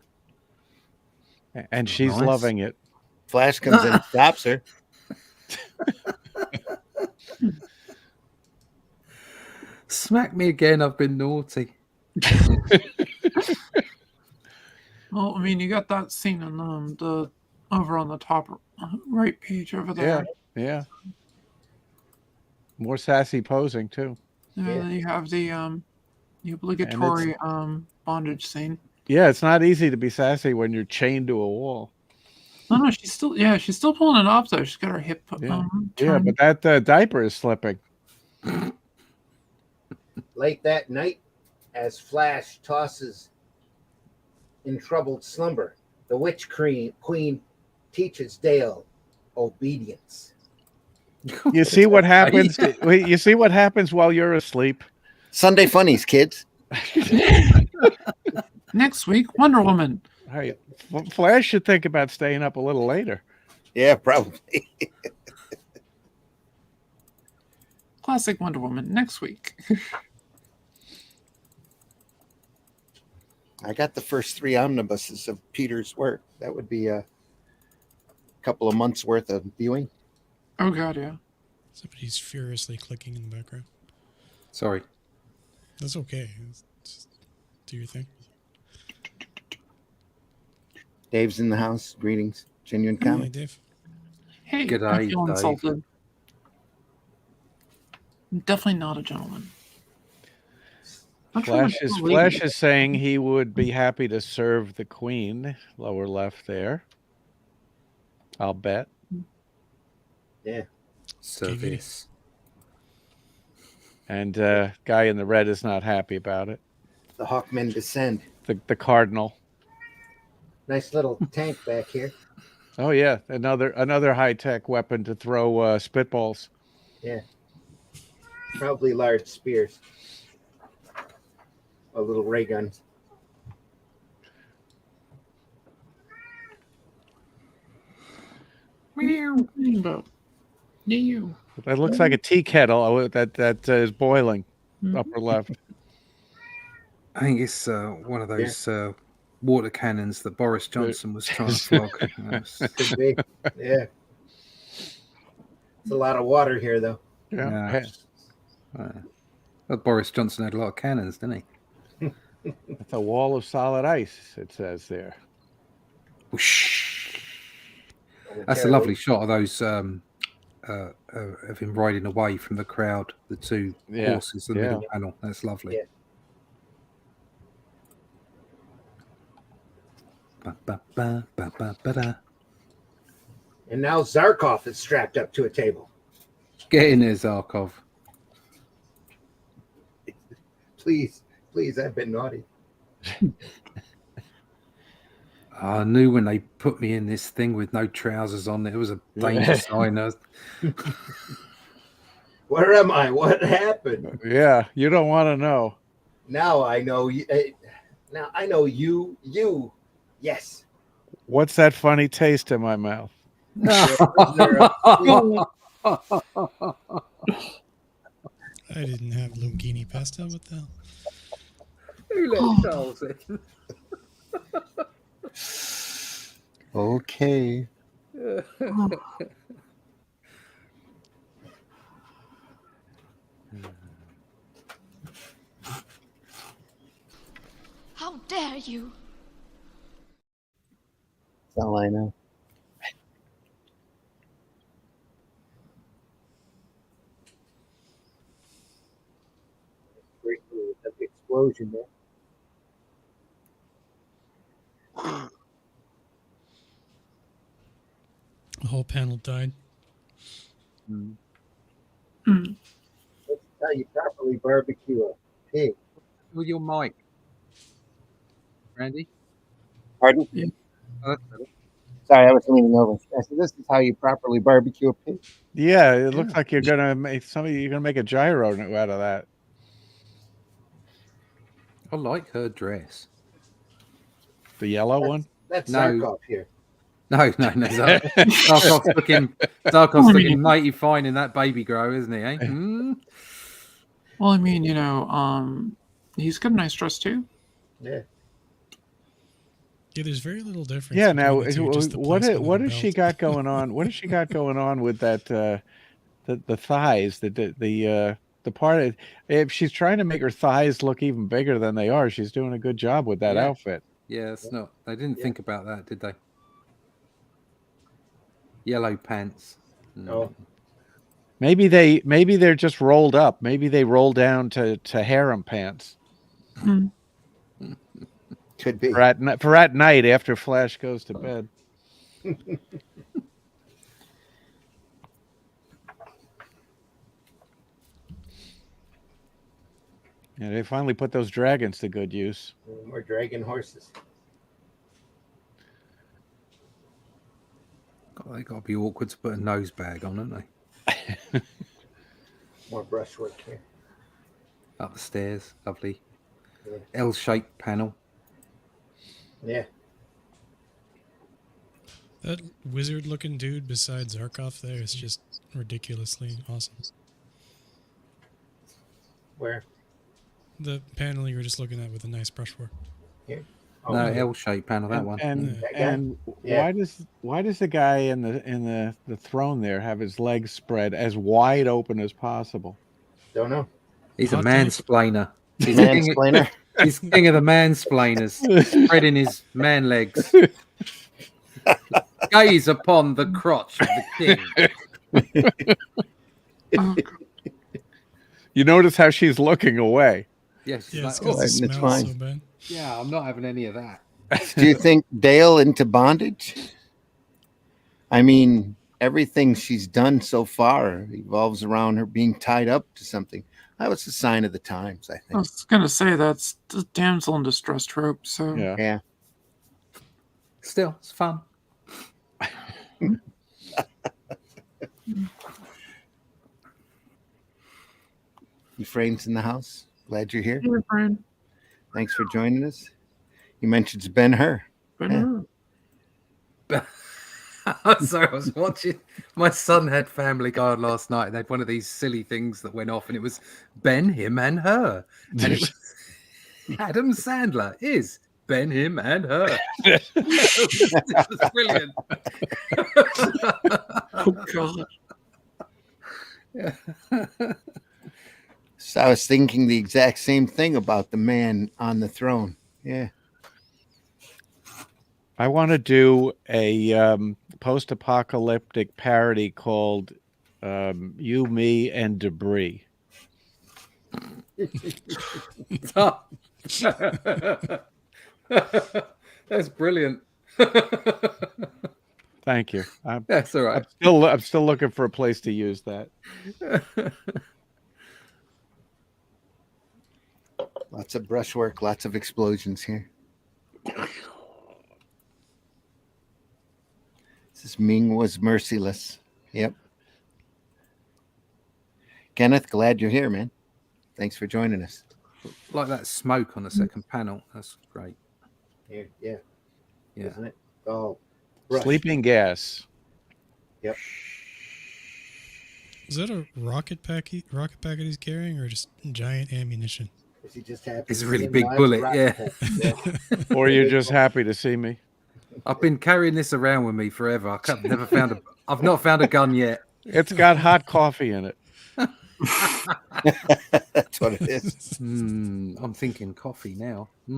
Yeah. And she's Nice. loving it. Flash comes in and stops her. Smack me again. I've been naughty. Well, I mean, you got that scene in the over on the top right page over there. Yeah. More sassy posing too. Yeah. Yeah. Then you have the The obligatory bondage scene. Yeah, it's not easy to be sassy when you're chained to a wall. No, she's still pulling it off though. She's got her hip. Yeah, turned. but that diaper is slipping. Late that night, as Flash tosses in troubled slumber, the witch queen teaches Dale obedience. You see what happens? You see what happens while you're asleep? Sunday funnies, kids. Next week, Wonder Woman. Hey, Flash should think about staying up a little later. Yeah, probably. Classic Wonder Woman next week. I got the first 3 omnibuses of Peter's work. That would be a couple of months worth of viewing. Oh God, yeah. Somebody's furiously clicking in the background. Sorry. That's okay. Just do your thing. Dave's in the house. Greetings. Genuine Hey, Comic. Dave. Hey, Good I day, feel Dave. insulted. I'm definitely not a gentleman. I'm trying to Flash is saying he would be happy to serve the queen. Lower left there. I'll bet. Yeah. Service. And guy in the red is not happy about it. The Hawkmen descend. The cardinal. Nice little tank back here. Oh yeah, another high-tech weapon to throw spitballs. Yeah. Probably large spears. Or little ray guns. Rainbow. You. That looks like a tea kettle that is boiling. Upper left. I think it's one of those water cannons that Boris Johnson was trying to flog. Could be. Yeah. It's a lot of water here, though. Yeah. Well, Boris Johnson had a lot of cannons, didn't he? It's a wall of solid ice, it says there. Whoosh. That's a lovely shot of those of him riding away from the crowd, the 2 horses in the middle panel. That's lovely. Yeah. And now Zarkov is strapped up to a table. Get in there, Zarkov. Please, I've been naughty. I knew when they put me in this thing with no trousers on, it was a danger sign. Where am I? What happened? Yeah, you don't want to know. Now I know you. Now I know you. You. Yes. What's that funny taste in my mouth? I didn't have linguine pasta. What the hell? Who let Charles in? Okay. How dare you? That's all I know. Explosion there. The whole panel died. That's how you properly barbecue a pig. With your mic, Randy. Pardon? Yeah. Oh, that's better. Sorry, I was leaning over. I said, "This is how you properly barbecue a pig." Yeah, it looks like you're gonna make a gyro out of that. I like her dress. The yellow one. That's No. Zarkov here. No. Zarkov's looking mighty fine in that baby grow, isn't he? Eh? Well, I mean, he's got a nice dress too. Yeah. Yeah, there's very little difference. Yeah. Now, between the two, just the what placement of has the she belt. got going on? What has she got going on with that? The thighs, the part of, if she's trying to make her thighs look even bigger than they are, she's doing a good job with that Yeah. outfit. Yeah, it's not. They didn't think about that, did they? Yellow pants. No. Maybe they're just rolled up. Maybe they roll down to harem pants. Hmm. Could be. For at night after Flash goes to bed. Yeah, they finally put those dragons to good use. More dragon horses. God, they got to be awkward to put a nose bag on, haven't they? More brushwork here. Up the stairs, lovely. Yeah. L-shaped panel. Yeah. That wizard-looking dude beside Zarkov there is just ridiculously awesome. Where? The panel you were just looking at with a nice brushwork. Here. No, yeah. L-shaped panel. That one. And That guy? and Yeah. why does the guy in the throne there have his legs spread as wide open as possible? Don't know. He's a Hot take. mansplainer. He's Mansplainer. He's king of the mansplainers, spreading his man legs. Gaze upon the crotch of the king. Oh, God. You notice how she's looking away. Yes, Yeah, it's like, because oh, the it's smell fine. so bad. yeah, I'm not having any of that. Do you think Dale into bondage? I mean, everything she's done so far evolves around her being tied up to something. That was a sign of the times, I I think. was gonna say that's the damsel in distress trope. So Yeah. Yeah. Still, it's fun. Ephraim's in the house. Glad you're here. Hey, Brian. Thanks for joining us. You mentioned Ben-Hur. Ben-Hur. So I was watching. My son had Family Guy on last night, and they had one of these silly things that went off, and it was Ben, him, and her, and it was Adam Sandler is Ben, him, and her. It was brilliant. Oh God. So I was thinking the exact same thing about the man on the throne. Yeah. I want to do a post-apocalyptic parody called "You, Me, and Debris." That's brilliant. Thank you. I'm That's all right. still looking for a place to use that. Lots of brushwork, lots of explosions here. This is Ming was merciless. Yep. Kenneth, glad you're here, man. Thanks for joining us. Like that smoke on the second panel. That's great. Here, yeah. Yeah. Isn't it? Oh, brush. Sleeping gas. Yep. Is that a rocket packet he's carrying, or just giant ammunition? Is he just happy? It's a to really see him big live? bullet, Rocket yeah. pack, yeah. Or you're just happy to see me. I've been carrying this around with me forever. I've not found a gun yet. It's got hot coffee in it. That's what it is. I'm thinking coffee now. I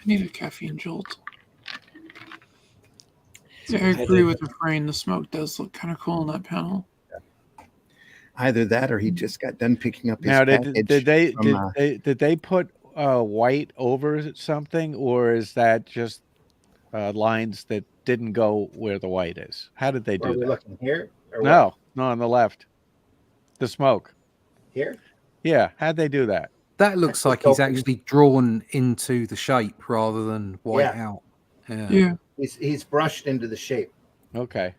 need a caffeine jolt. Yeah, I agree with Refrain. The smoke does look kind of cool in that panel. Either that, or he just got done picking up his Now, package. did they put white over something, or is that just lines that didn't go where the white is? How did they Where are do we that? looking here? Or No, on the left. The smoke. what? Here? Yeah, how'd they do that? That looks like he's actually drawn into the shape rather than white Yeah. out. Yeah. Yeah. He's brushed into the shape. Okay.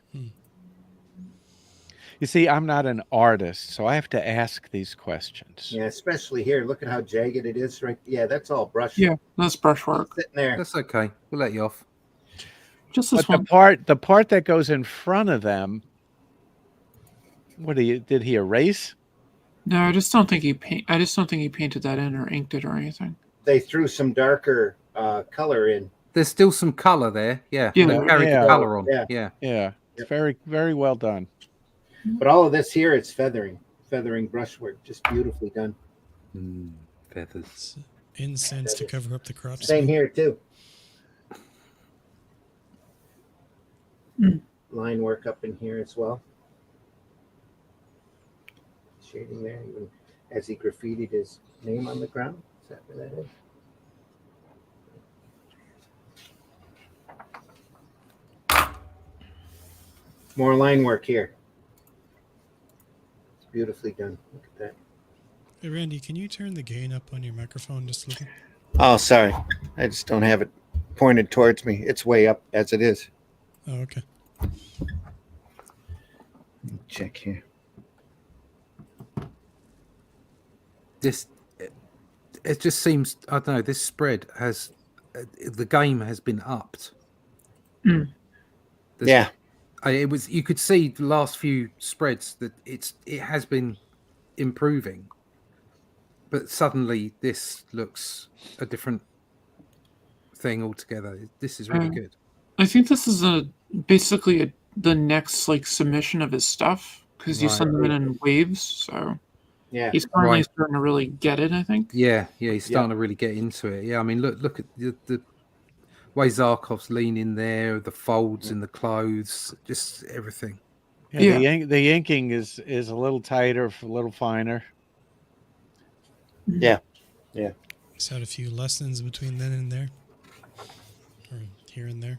You see, I'm not an artist, so I have to ask these questions. Yeah, especially here. Look at how jagged it is, right? Yeah, that's all brush. Yeah, that's brushwork. Sitting there. That's okay. We'll let you off. Just this But one. the part that goes in front of them, did he erase? No, I just don't think he painted that in or inked it or anything. They threw some darker color in. There's still some color there. Yeah. Yeah. They carried Yeah. the color on. Yeah. Yeah. Yeah, it's Yep. very, very well done. But all of this here, it's feathering brushwork, just beautifully done. Feathers. It's incense to cover up the crop Same smoke. here too. Line work up in here as well. Shading there, even as he graffitied his name on the ground. Is that where that is? More line work here. It's beautifully done. Look at that. Hey, Randy, can you turn the gain up on your microphone just a little? Oh, sorry. I just don't have it pointed towards me. It's way up as it is. Oh, okay. Let me check here. This it just seems, I don't know, this spread has the game has been upped. Mm. Yeah. It was, you could see the last few spreads that it has been improving, but suddenly this looks a different thing altogether. This is really good. I think this is basically the next like submission of his stuff, because you Right. send them in waves. So Yeah. he's finally Right. starting to really get it, I think. Yeah, he's starting to really get into it. Yeah, I mean, look at the way Zarkov's leaning there, the folds in the clothes, just everything. Yeah, Yeah. the inking is a little tighter, a little finer. Yeah. Just had a few lessons between then and there, or here and there.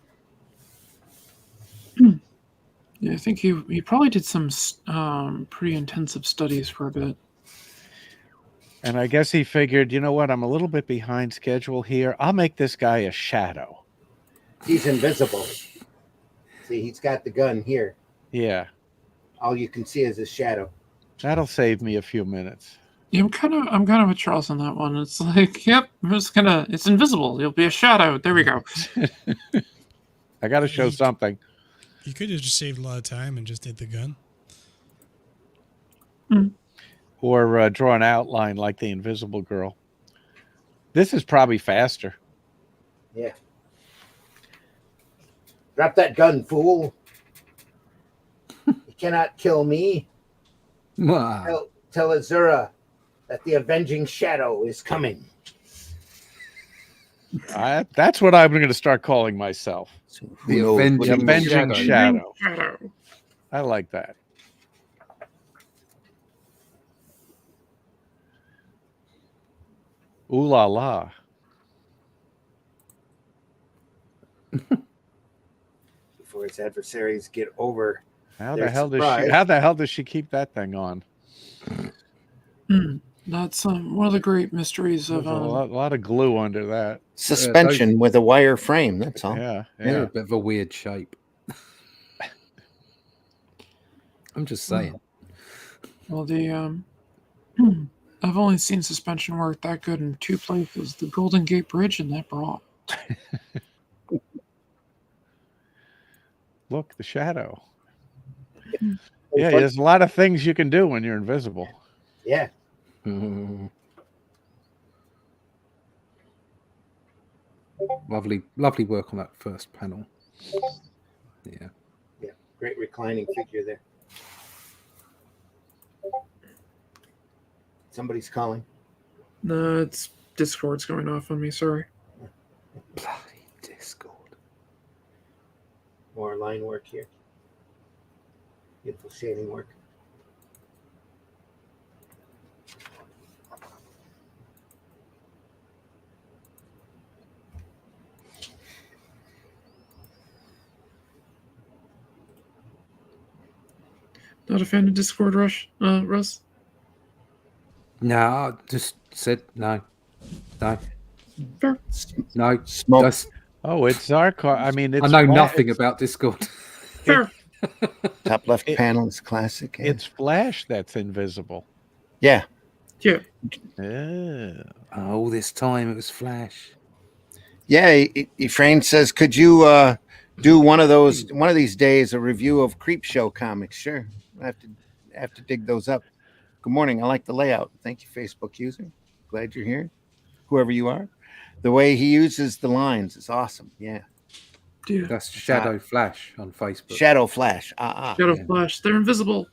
Yeah, I think he probably did some pretty intensive studies for a bit. And I guess he figured, you know what, I'm a little bit behind schedule here. I'll make this guy a shadow. He's invisible. See, he's got the gun here. Yeah, All you can see is his shadow. that'll save me a few minutes. Yeah, I'm kind of with Charles on that one. It's like, yep, it's invisible. You'll be a shadow. There we go. I got to show something. You could have just saved a lot of time and just did the gun. Or draw an outline like the Invisible Girl. This is probably faster. Yeah. Drop that gun, fool. You cannot kill me. Wow. Tell Azura that the avenging shadow is coming. That's what I'm going to start calling myself. The knows Avenging what The he Avenging knows? Shadow. Shadow. I like that. Ooh la la. Before his adversaries get over. How They're the hell surprised. does she keep that thing on? That's one of the great mysteries There's of a lot of glue under that. Suspension with a wire frame, that's all. Yeah, They're yeah. a bit of a weird shape. I'm just saying. well, the I've only seen suspension work that good in two places: the Golden Gate Bridge and that bra. Look, the shadow. Yeah, there's a lot of things you can do when you're invisible. Yeah. Lovely work on that first panel. Yeah. Yeah. Great reclining figure there. Somebody's calling. No, it's Discord's going off on me. Sorry. Bloody Discord. More line work here. Beautiful shading work. Not a fan of Discord, Russ. No, I just said no. Fair. No. Smoke. Just, Oh, it's Zarkov. I mean, it's I know nothing about Discord. Fair. Top left panel is classic. Yeah. It's Flash that's invisible. Yeah. Yeah. All this time it was Flash. Yeah. Efrain says, could you do one of these days, a review of Creep Show comics? Sure. I have to dig those up. Good morning. I like the layout. Thank you, Facebook user. Glad you're here. Whoever you are. The way he uses the lines is awesome. Yeah. Yeah. That's Shadow Flash on Facebook. Shadow Flash. Shadow Flash. They're invisible.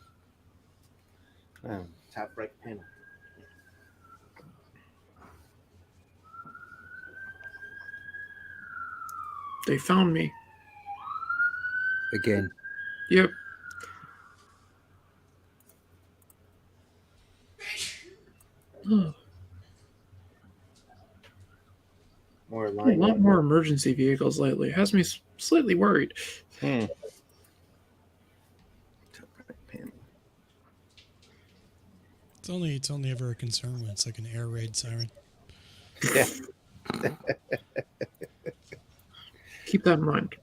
Top right panel. They found me. Again. Yep. Oh, More a line lot work. more emergency vehicles lately. It has me slightly worried. Hmm. It's only ever a concern when it's like an air raid siren. Yeah. Keep that in mind.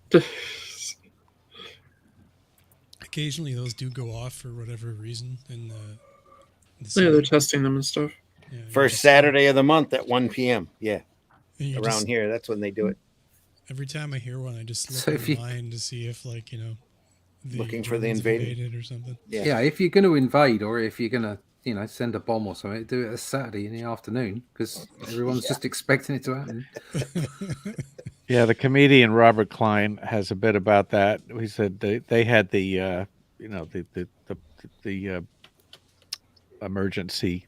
Occasionally, those do go off for whatever reason in the Yeah, they're city. testing them and stuff. Yeah, you First just- Saturday of the month at 1 p.m. Yeah, and you around just- here, that's when they do it. Every time I hear one, I just look So if you- online to see if, like, the Looking for the Germans invading. invaded or something. Yeah, if you're going to invade or if you're going to, send a bomb or something, do it a Saturday in the afternoon because everyone's just expecting it to happen. Yeah, the comedian Robert Klein has a bit about that. He said they had the the emergency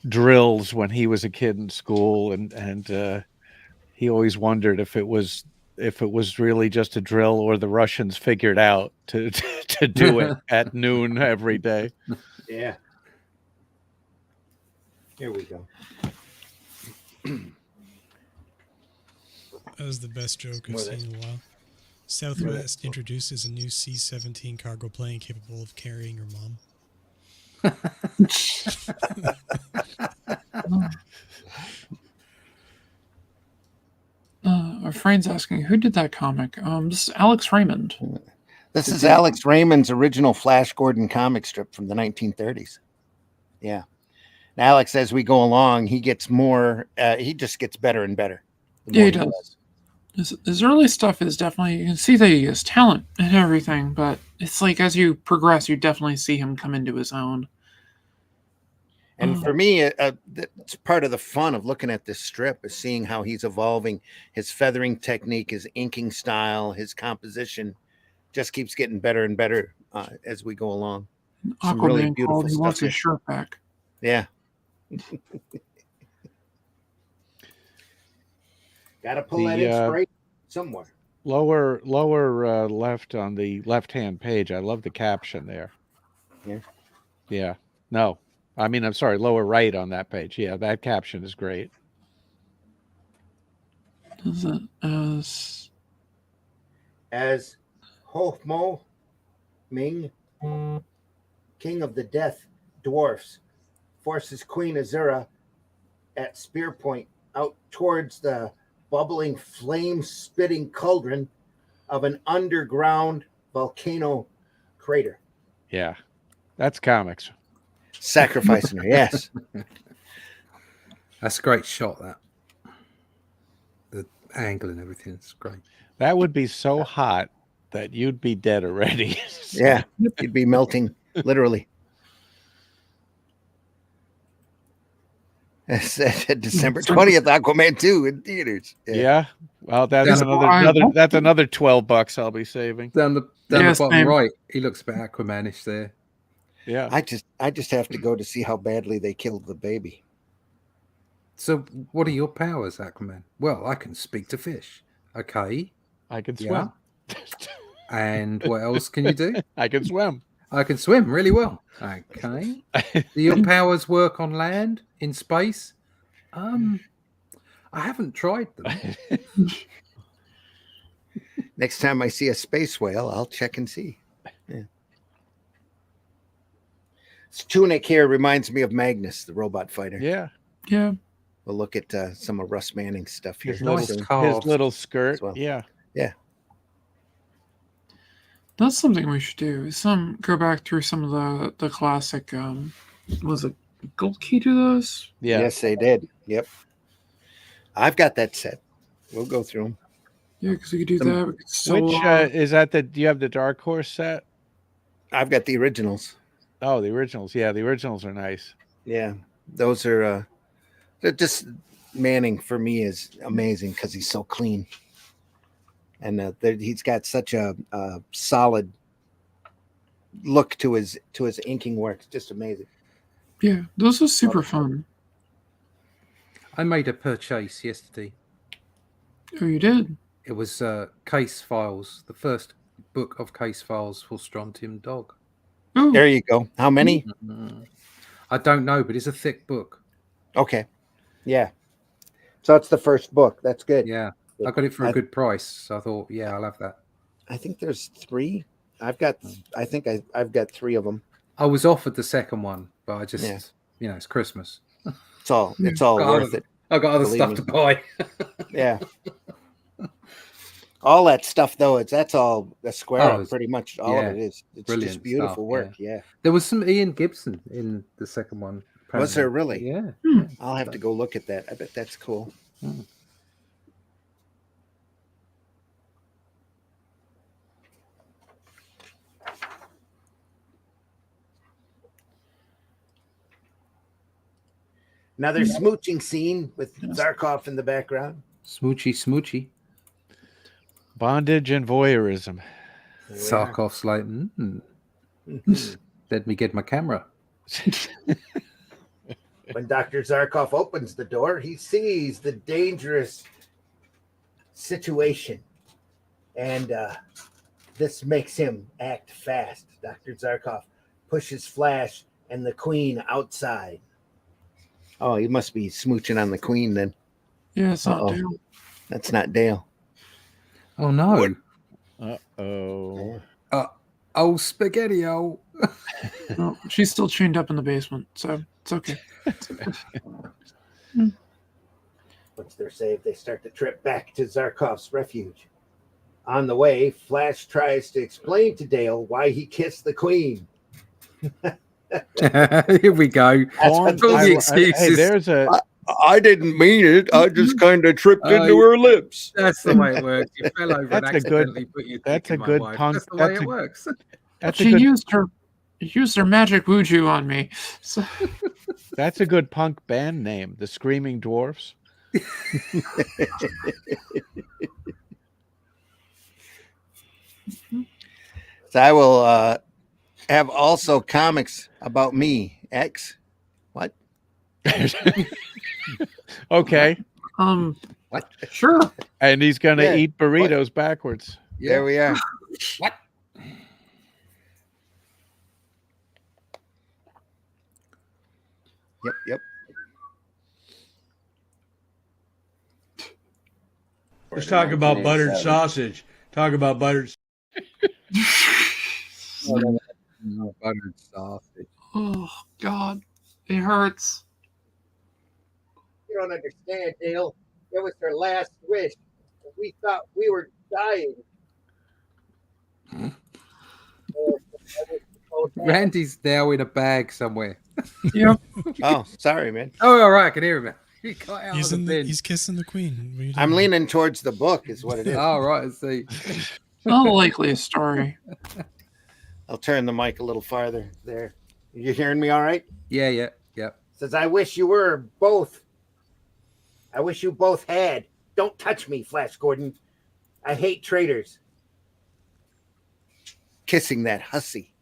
drills when he was a kid in school, and he always wondered if it was really just a drill or the Russians figured out to do it at noon every day. Yeah. Here we go. That was the best joke I've More seen in a while. Southwest introduces a new C-17 cargo plane capable of carrying your mom. Our friend's asking, who did that comic? This is Alex Raymond. This is Alex Raymond's original Flash Gordon comic strip from the 1930s. Yeah. And Alex, as we go along, he gets more, he just gets better and better. the Yeah, more he does. His early stuff is definitely, you can see that he has talent and everything, but it's like as you progress, you definitely see him come into his own. And for me, it's part of the fun of looking at this strip is seeing how he's evolving. His feathering technique, his inking style, his composition just keeps getting better and better as we go along. Some really Aquaman beautiful called, he stuff wants here. his shirt back. Yeah. Got to pull that The, inspiration somewhere. Lower left on the left-hand page. I love the caption there. Yeah. Yeah. No. I mean, I'm sorry, lower right on that page. Yeah, that caption is great. Is it as As Ho-Mo Ming, king of the death dwarfs, forces Queen Azura at spear point out towards the bubbling flame-spitting cauldron of an underground volcano crater. Yeah. That's comics. Sacrificing her, yes. That's a great shot, that. The angle and everything. It's great. That would be so hot that you'd be dead already. Yeah, you'd be melting, literally. It's December 20th, Aquaman 2 in theaters. Yeah. Well, that's Down another $12 I'll be saving. Down the Yes, bottom ma'am. right, he looks a bit Aquamanish there. Yeah. I just have to go to see how badly they killed the baby. So, what are your powers, Aquaman? Well, I can speak to fish. Okay. I can Yeah. swim. And what else can you do? I can swim. I can swim really well. Okay. Do your powers work on land, in space? I haven't tried them. Next time I see a space whale, I'll check and see. Yeah. This tunic here reminds me of Magnus, the robot fighter. Yeah. yeah. We'll look at some of Russ Manning's stuff here. His Nice little, calves. his little skirt. as well. Yeah. That's something we should do. Go back through some of the classic was it Gold Key to those? Yeah. Yes, they did. Yep. I've got that set. We'll go through them. Yeah, because we could do Some- that. We could sew Which off. is that do you have the Dark Horse set? I've got the originals. Oh, the originals. Yeah, the originals are nice. Yeah, those are they're just Manning for me is amazing because he's so clean, and he's got such a solid look to his inking work. It's just amazing. Yeah, those are super fun. I made a purchase yesterday. Oh, you did? It was Case Files, the first book of Case Files for Strontium Dog. Oh, There you go. How many? I don't know, but it's a thick book. Okay. Yeah. So it's the first book. That's good. Yeah, I got it for a good price. So I thought, yeah, I'll have that. I think there's 3. I've got 3 of them. I was offered the second one, but I just, Yeah. it's Christmas. It's all worth it. I got other Believe stuff me. to buy. Yeah. All that stuff though, that's all a square pretty much all of it is. It's just beautiful stuff, work. Yeah. There was some Ian Gibson in the second one. Apparently. Was there really? Yeah. I'll have to go look at that. I bet that's cool. Another smooching scene with Zarkov in the background. Smoochy. Bondage and voyeurism. Zarkov's like, let me get my camera. When Dr. Zarkov opens the door, he sees the dangerous situation. And this makes him act fast. Dr. Zarkov pushes Flash and the Queen outside. Oh, he must be smooching on the Queen then. Yeah, it's not Dale. That's not Dale. Oh, no. Uh-oh. Oh, spaghetti-o. No, she's still chained up in the basement, so it's okay. Once they're saved, they start the trip back to Zarkov's refuge. On the way, Flash tries to explain to Dale why he kissed the Queen. Here we go. All the excuses. Hey, there's a. I didn't mean it. I just kind of tripped into her lips. That's the way it works. You fell over and accidentally put your dick in my wife. punk. That's the way it works. She used her magic wuju on me. So. That's a good punk band name, the Screaming Dwarfs. So I will have also comics about me. X. What? Okay. What? Sure. And he's gonna eat burritos backwards. Yeah. There we are. What? Yep. Let's talk about buttered sausage. Talk about buttered. Buttered sausage. Oh God, it hurts. You don't understand, Dale. It was her last wish. We thought we were dying. Randy's now in a bag somewhere. Yep. Oh, sorry, man. Oh, all right, I can hear him. He got out He's of the bin. he's kissing the Queen. What are you I'm doing? leaning towards the book, is what it is. Oh, right, I see. Not likely a story. I'll turn the mic a little farther there. You hearing me all right? Yeah. Says, I wish you were both. I wish you both had. Don't touch me, Flash Gordon. I hate traitors. Kissing that hussy.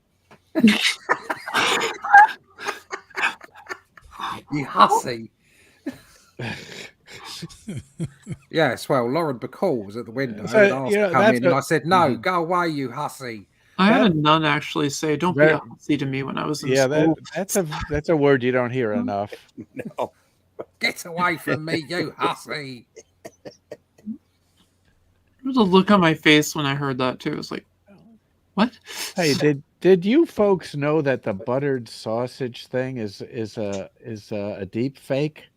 You hussy. Yes, well, Lauren Bacall was at the window So, and asked you know, to come that's in, and a- I said, no, go away, you hussy. I had a nun actually say, "Don't be a hussy to me" when I was in school. that's a word you don't hear enough. No. Get away from me, you hussy. There was a look on my face when I heard that too. It was like, what? Hey, did you folks know that the buttered sausage thing is a deep fake?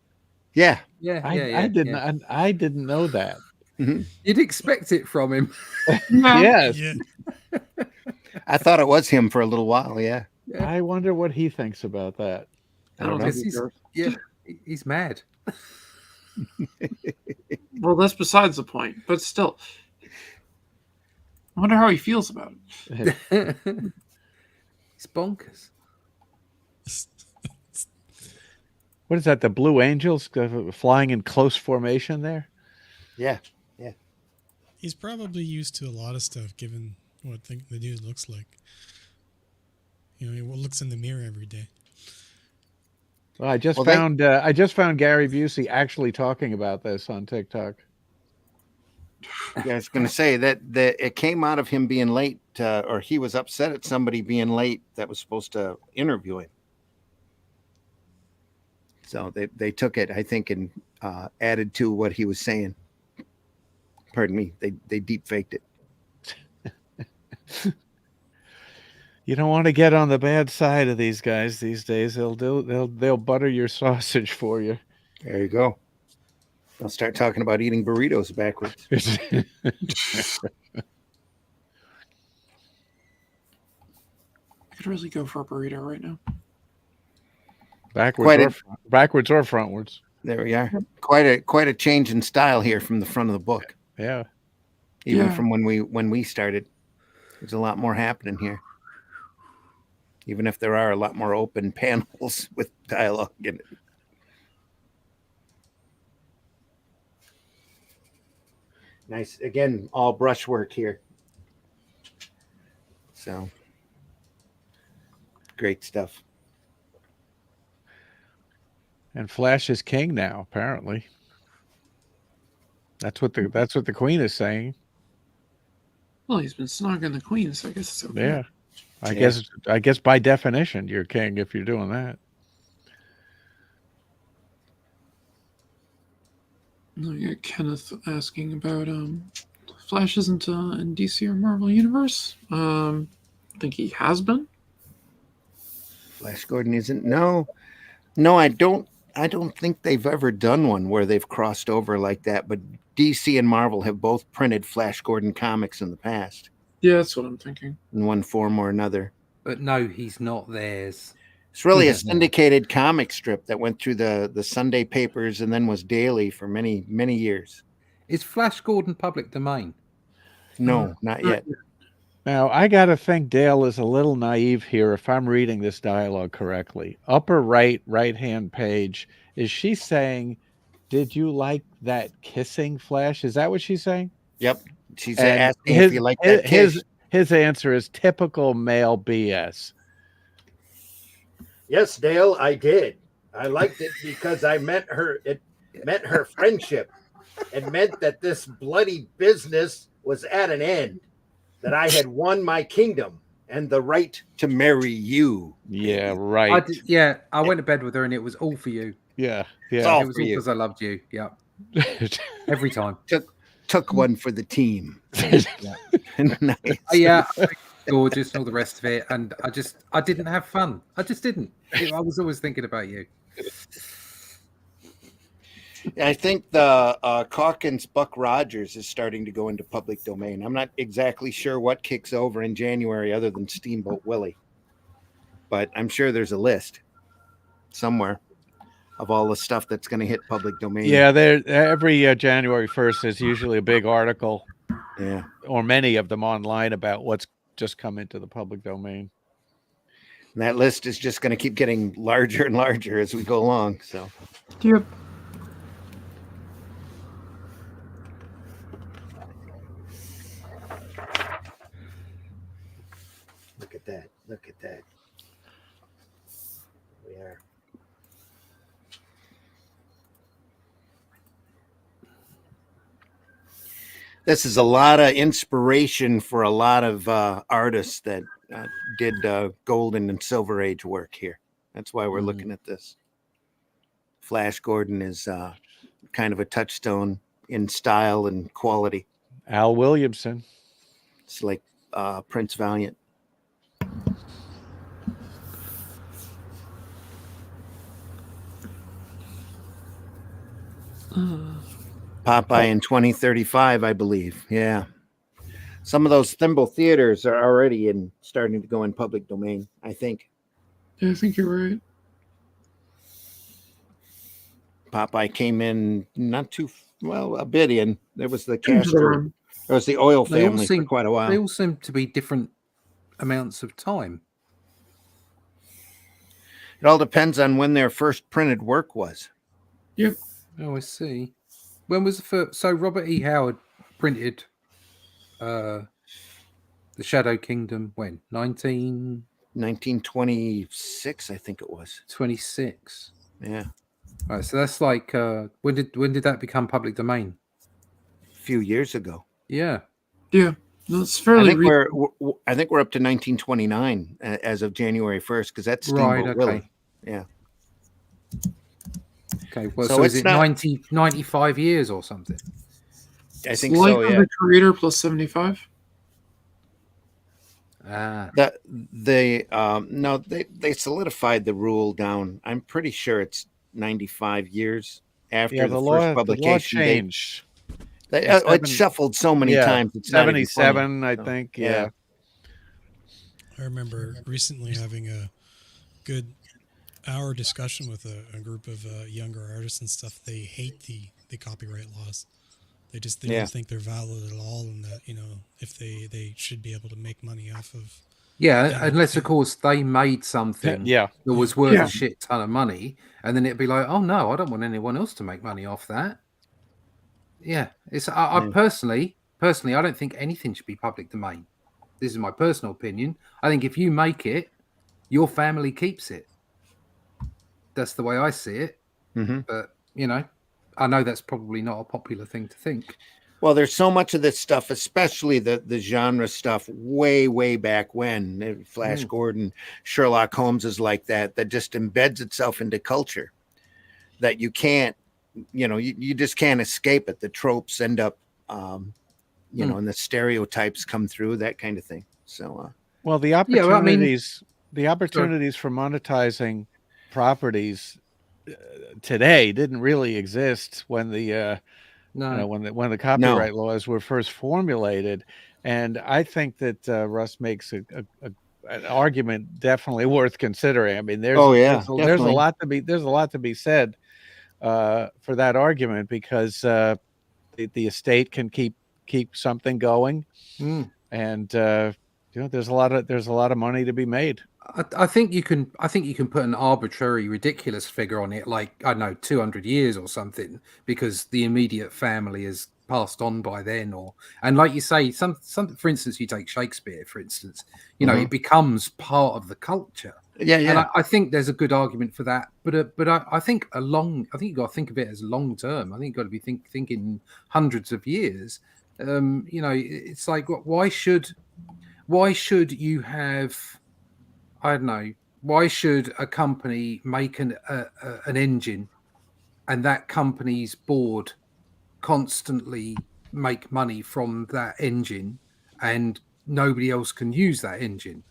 Yeah. I didn't know that. You'd expect it from him. Yes. Yeah. I thought it was him for a little while. Yeah. I wonder what he thinks about that. I don't know. He's mad. Well, that's besides the point. But still, I wonder how he feels about it. It's bonkers. What is that? The Blue Angels flying in close formation there? Yeah. He's probably used to a lot of stuff, given what the dude looks like. You know, he looks in the mirror every day. Well, I just found Gary Busey actually talking about this on TikTok. Yeah, I was going to say that it came out of him being late, or he was upset at somebody being late that was supposed to interview him. So they took it, I think, and added to what he was saying. Pardon me. They deep faked it. You don't want to get on the bad side of these guys these days. They'll butter your sausage for you. There you go. I'll start talking about eating burritos backwards. I could really go for a burrito right now. Backwards or frontwards. There we are. Quite a change in style here from the front of the book. Yeah. Even from when we started. There's a lot more happening here. Even if there are a lot more open panels with dialogue in it. Nice. Again, all brushwork here. So great stuff. And Flash is king now, apparently. That's what the queen is saying. Well, he's been snogging the queen, so I guess it's okay. Yeah. I guess by definition you're king if you're doing that. No, you got Kenneth asking about Flash isn't in DC or Marvel Universe. I think he has been. Flash Gordon isn't. No, I don't think they've ever done one where they've crossed over like that, but DC and Marvel have both printed Flash Gordon comics in the past. Yeah, that's what I'm thinking. In one form or another. But no, he's not theirs. It's really a syndicated comic strip that went through the Sunday papers and then was daily for many, many years. Is Flash Gordon public domain? No, not yet. Now, I got to think Dale is a little naive here if I'm reading this dialogue correctly. Upper right-hand page, is she saying, did you like that kissing, Flash? Is that what she's saying? Yep. She's asking if you like that kiss. His answer is typical male BS. Yes, Dale, I did. I liked it because it meant her friendship. It meant that this bloody business was at an end, that I had won my kingdom and the right to marry you. Yeah, right. I went to bed with her and it was all for you. Yeah. It's all It was for all you. because I loved you. Yeah. Every time. Took one for the team. Nice. Yeah. Gorgeous and all the rest of it. And I didn't have fun. I just didn't. I was always thinking about you. I think the Calkins Buck Rogers is starting to go into public domain. I'm not exactly sure what kicks over in January other than Steamboat Willie, but I'm sure there's a list somewhere of all the stuff that's going to hit public domain. Yeah, every January 1st is usually a big article, or many of them online about what's just come into the public domain. And that list is just going to keep getting larger and larger as we go along. So, Yep. Look at that. Look at that. We are. This is a lot of inspiration for a lot of artists that did Golden and Silver Age work here. That's why we're looking at this. Flash Gordon is kind of a touchstone in style and quality. Al Williamson. It's like Prince Valiant. Popeye in 2035, I believe. Yeah. Some of those Thimble theaters are already starting to go in public domain, I think. Yeah, I think you're right. Popeye came in not too a bit in. There was the Castro. There was the Oil family for quite a while. They all seem to be different amounts of time. It all depends on when their first printed work was. Yep. Oh, I see. When was the first? So Robert E. Howard printed The Shadow Kingdom when? 1926, I think it was. 26. Yeah. All right, so that's like when did that become public domain? A few years ago. Yeah. Yeah. No, it's fairly. I think we're up to 1929 as of January 1st because that's Steamboat Willie. Yeah. Okay, well, So so is it's it not- 95 years or something? I It's think life so. of Yeah. the creator plus 75. Ah, No, they solidified the rule down. I'm pretty sure it's 95 years after Yeah, the first the law publication date. changed. It's shuffled so many times. It's not even funny. 77, I So, think. yeah. Yeah. I remember recently having a good hour discussion with a group of younger artists and stuff. They hate the copyright laws. They Yeah. don't think they're valid at all, and that if they should be able to make money off of. yeah, Yeah, unless yeah. of course they made something Yeah. that was worth Yeah. a shit ton of money, and then it'd be like, oh no, I don't want anyone else to make money off that. Yeah, I Yeah. personally, I don't think anything should be public domain. This is my personal opinion. I think if you make it, your family keeps it. That's the way I see it. Mhm. But I know that's probably not a popular thing to think. Well, there's so much of this stuff, especially the genre stuff, way back when Flash Gordon, Sherlock Holmes is like that just embeds itself into culture. That you can't, you just can't escape it. The tropes end up, and the stereotypes come through, that kind of thing. So, Well, the Yeah, well, I mean- opportunities for monetizing properties today didn't really exist when the No, when the copyright laws were first formulated. And I think that Russ makes an argument definitely worth considering. I mean, there's a definitely. lot to be said for that argument, because the estate can keep something going, and there's a lot of money to be made. I think you can put an arbitrary, ridiculous figure on it, like, I don't know, 200 years or something, because the immediate family has passed on by then, and like you say, some for instance, you take Shakespeare, for instance, it becomes part of the culture. Yeah. And I think there's a good argument for that, but I think you got to think of it as long term. I think you got to be thinking hundreds of years. It's like, why should you have? I don't know. Why should a company make an engine, and that company's board constantly make money from that engine, and nobody else can use that engine?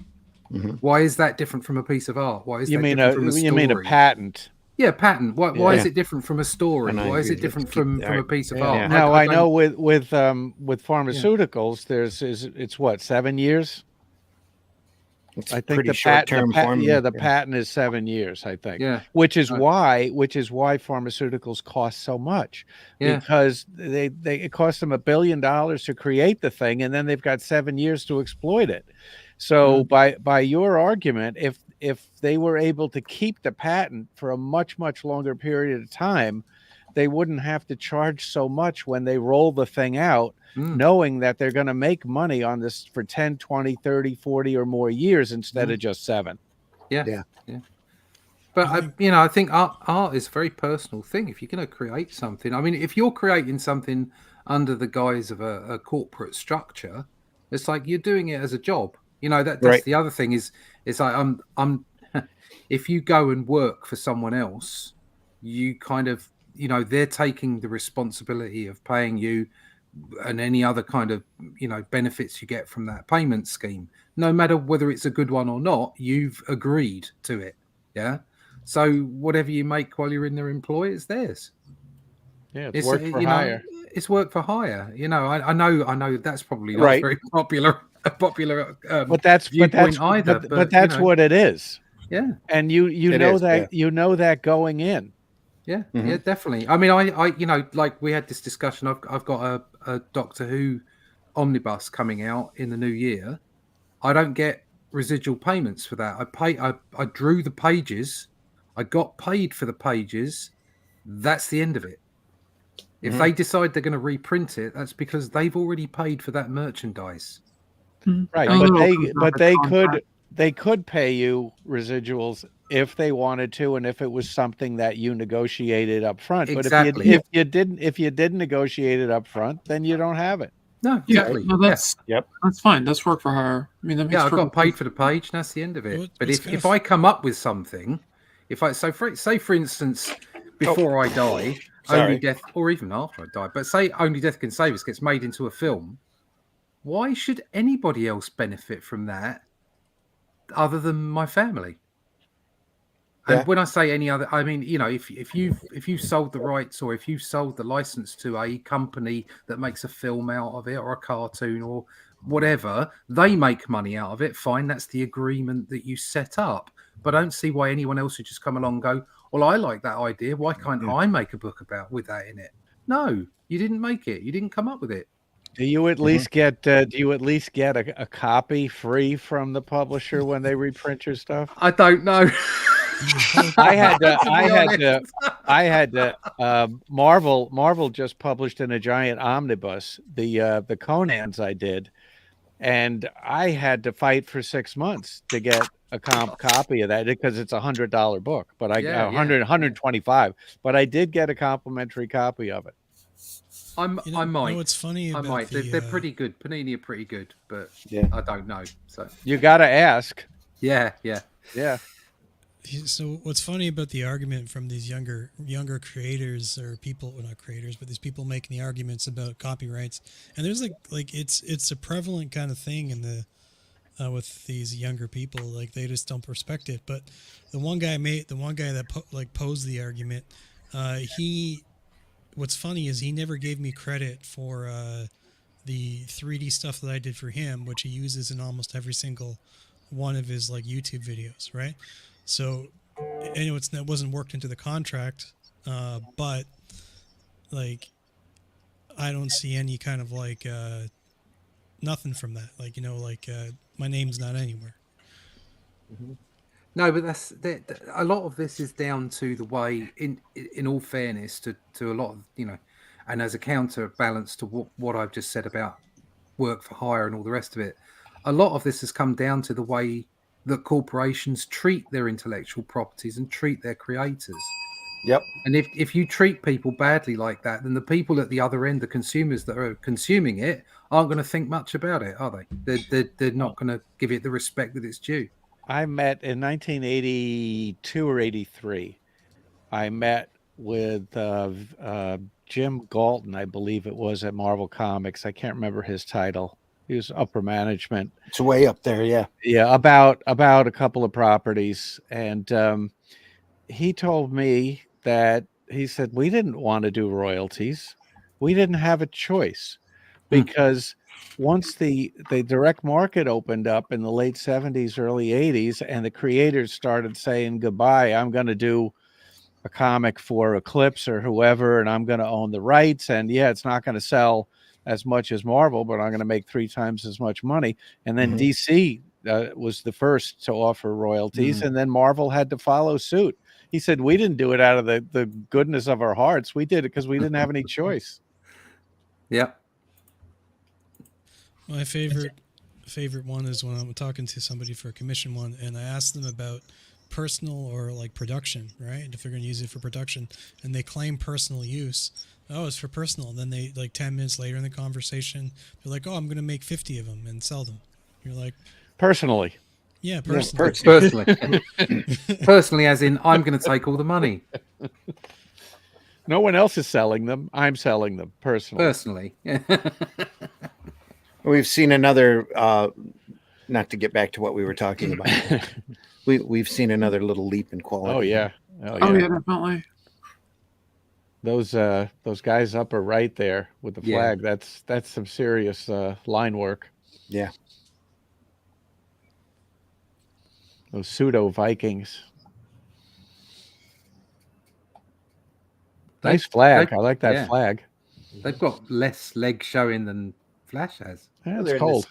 Why is that different from a piece of art? Why is You that mean different from a story? you mean a patent? Yeah, patent. Why is Yeah. it different from a story? And I Why is agree. it different Let's keep from a art. piece of Yeah. art? Now I know don't- with pharmaceuticals, it's what, 7 years? It's I think pretty the short-term formula. the patent is 7 years, I think. Yeah. Which is Right. why pharmaceuticals cost so much. Yeah. Because it costs them $1 billion to create the thing, and then they've got 7 years to exploit it. So by your argument, if they were able to keep the patent for a much longer period of time, they wouldn't have to charge so much when they roll the thing out, knowing that they're going to make money on this for 10, 20, 30, 40 or more years instead of just 7. Yeah. But I think art is a very personal thing. If you're going to create something, I mean, if you're creating something under the guise of a corporate structure, it's like you're doing it as a job. That's Right. the other thing is, it's like I'm if you go and work for someone else, you kind of, they're taking the responsibility of paying you and any other kind of, benefits you get from that payment scheme. No matter whether it's a good one or not, you've agreed to it. Yeah. So whatever you make while you're in their employ is theirs. Yeah, it's work for hire. It's work for hire. I know that's probably not Right. very popular. But that's viewpoint either. But that's what it is. Yeah. And you It know is, that you know that going in. Yeah, yeah, definitely. I mean, I like we had this discussion. I've got a Doctor Who omnibus coming out in the new year. I don't get residual payments for that. I drew the pages. I got paid for the pages. That's the end of it. If they decide they're going to reprint it, that's because they've already paid for that merchandise. Right, Oh, but the they contract. could pay you residuals if they wanted to, and if it was something that you negotiated up front. Exactly. But if you didn't negotiate it up front, then you don't have it. No, exactly. No, that's fine. That's work for hire. I mean, that makes Yeah, I got perfect paid for the page, and that's the end of it. Well, But it's if kind if of- I come up with something, say for instance, before I die, Sorry. Only Death, or even after I die, but say Only Death Can Save Us gets made into a film, why should anybody else benefit from that other than my family? And Yeah. when I say any other, I mean, you know, if you sold the rights or if you sold the license to a company that makes a film out of it or a cartoon or whatever, they make money out of it. Fine, that's the agreement that you set up. But I don't see why anyone else would just come along and go, well, I like that idea. Why can't I make a book with that in it? No, you didn't make it. You didn't come up with it. Do you at least get a copy free from the publisher when they reprint your stuff? I don't know. Marvel just published in a giant omnibus the Conans I did, and I had to fight for 6 months to get a copy of that because it's $100 book, but I got 125, but I did get a complimentary copy of it. I might. What's funny I about might. They're pretty good. Panini are pretty good, but I don't know. So you got to ask. Yeah. So what's funny about the argument from these younger creators or people, well, not creators, but these people making the arguments about copyrights, and there's like it's a prevalent kind of thing in the with these younger people, like they just don't respect it. But the one guy that posed the argument, what's funny is he never gave me credit for the 3D stuff that I did for him, which he uses in almost every single one of his like YouTube videos, right? So, it wasn't worked into the contract, but like I don't see any kind of like nothing from that. Like, you know, like my name's not anywhere. No, but that's a lot of this is down to the way, in all fairness, to a lot of, you know, and as a counterbalance to what I've just said about work for hire and all the rest of it, a lot of this has come down to the way that corporations treat their intellectual properties and treat their creators. Yep. And if you treat people badly like that, then the people at the other end, the consumers that are consuming it, aren't going to think much about it, are they? They're not going to give it the respect that it's due. I met in 1982 or 83. I met with Jim Galton, I believe it was, at Marvel Comics. I can't remember his title. He was upper management. It's way up there, yeah. Yeah, about a couple of properties. And he told me that, he said, we didn't want to do royalties. We didn't have a choice because once the direct market opened up in the late 70s, early 80s, and the creators started saying goodbye, I'm going to do a comic for Eclipse or whoever, and I'm going to own the rights. And yeah, it's not going to sell as much as Marvel, but I'm going to make 3 times as much money. And then DC was the first to offer royalties, and then Marvel had to follow suit. He said, we didn't do it out of the goodness of our hearts. We did it because we didn't have any choice. Yeah. My favorite one is when I'm talking to somebody for a commission one, and I ask them about personal or like production, right? If they're going to use it for production, and they claim personal use. Oh, it's for personal. Then they, like 10 minutes later in the conversation, they're like, oh, I'm going to make 50 of them and sell them. You're like, personally. Yeah, personally. Personally, as in, I'm going to take all the money. No one else is selling them. I'm selling them personally. We've seen another, not to get back to what we were talking about. We've seen another little leap in quality. Oh yeah, definitely. Those guys up are right there with the flag. That's some serious line work. Yeah. Those pseudo Vikings. Nice flag. I like that flag. They've got less leg showing than Flash has. Yeah, it's cold.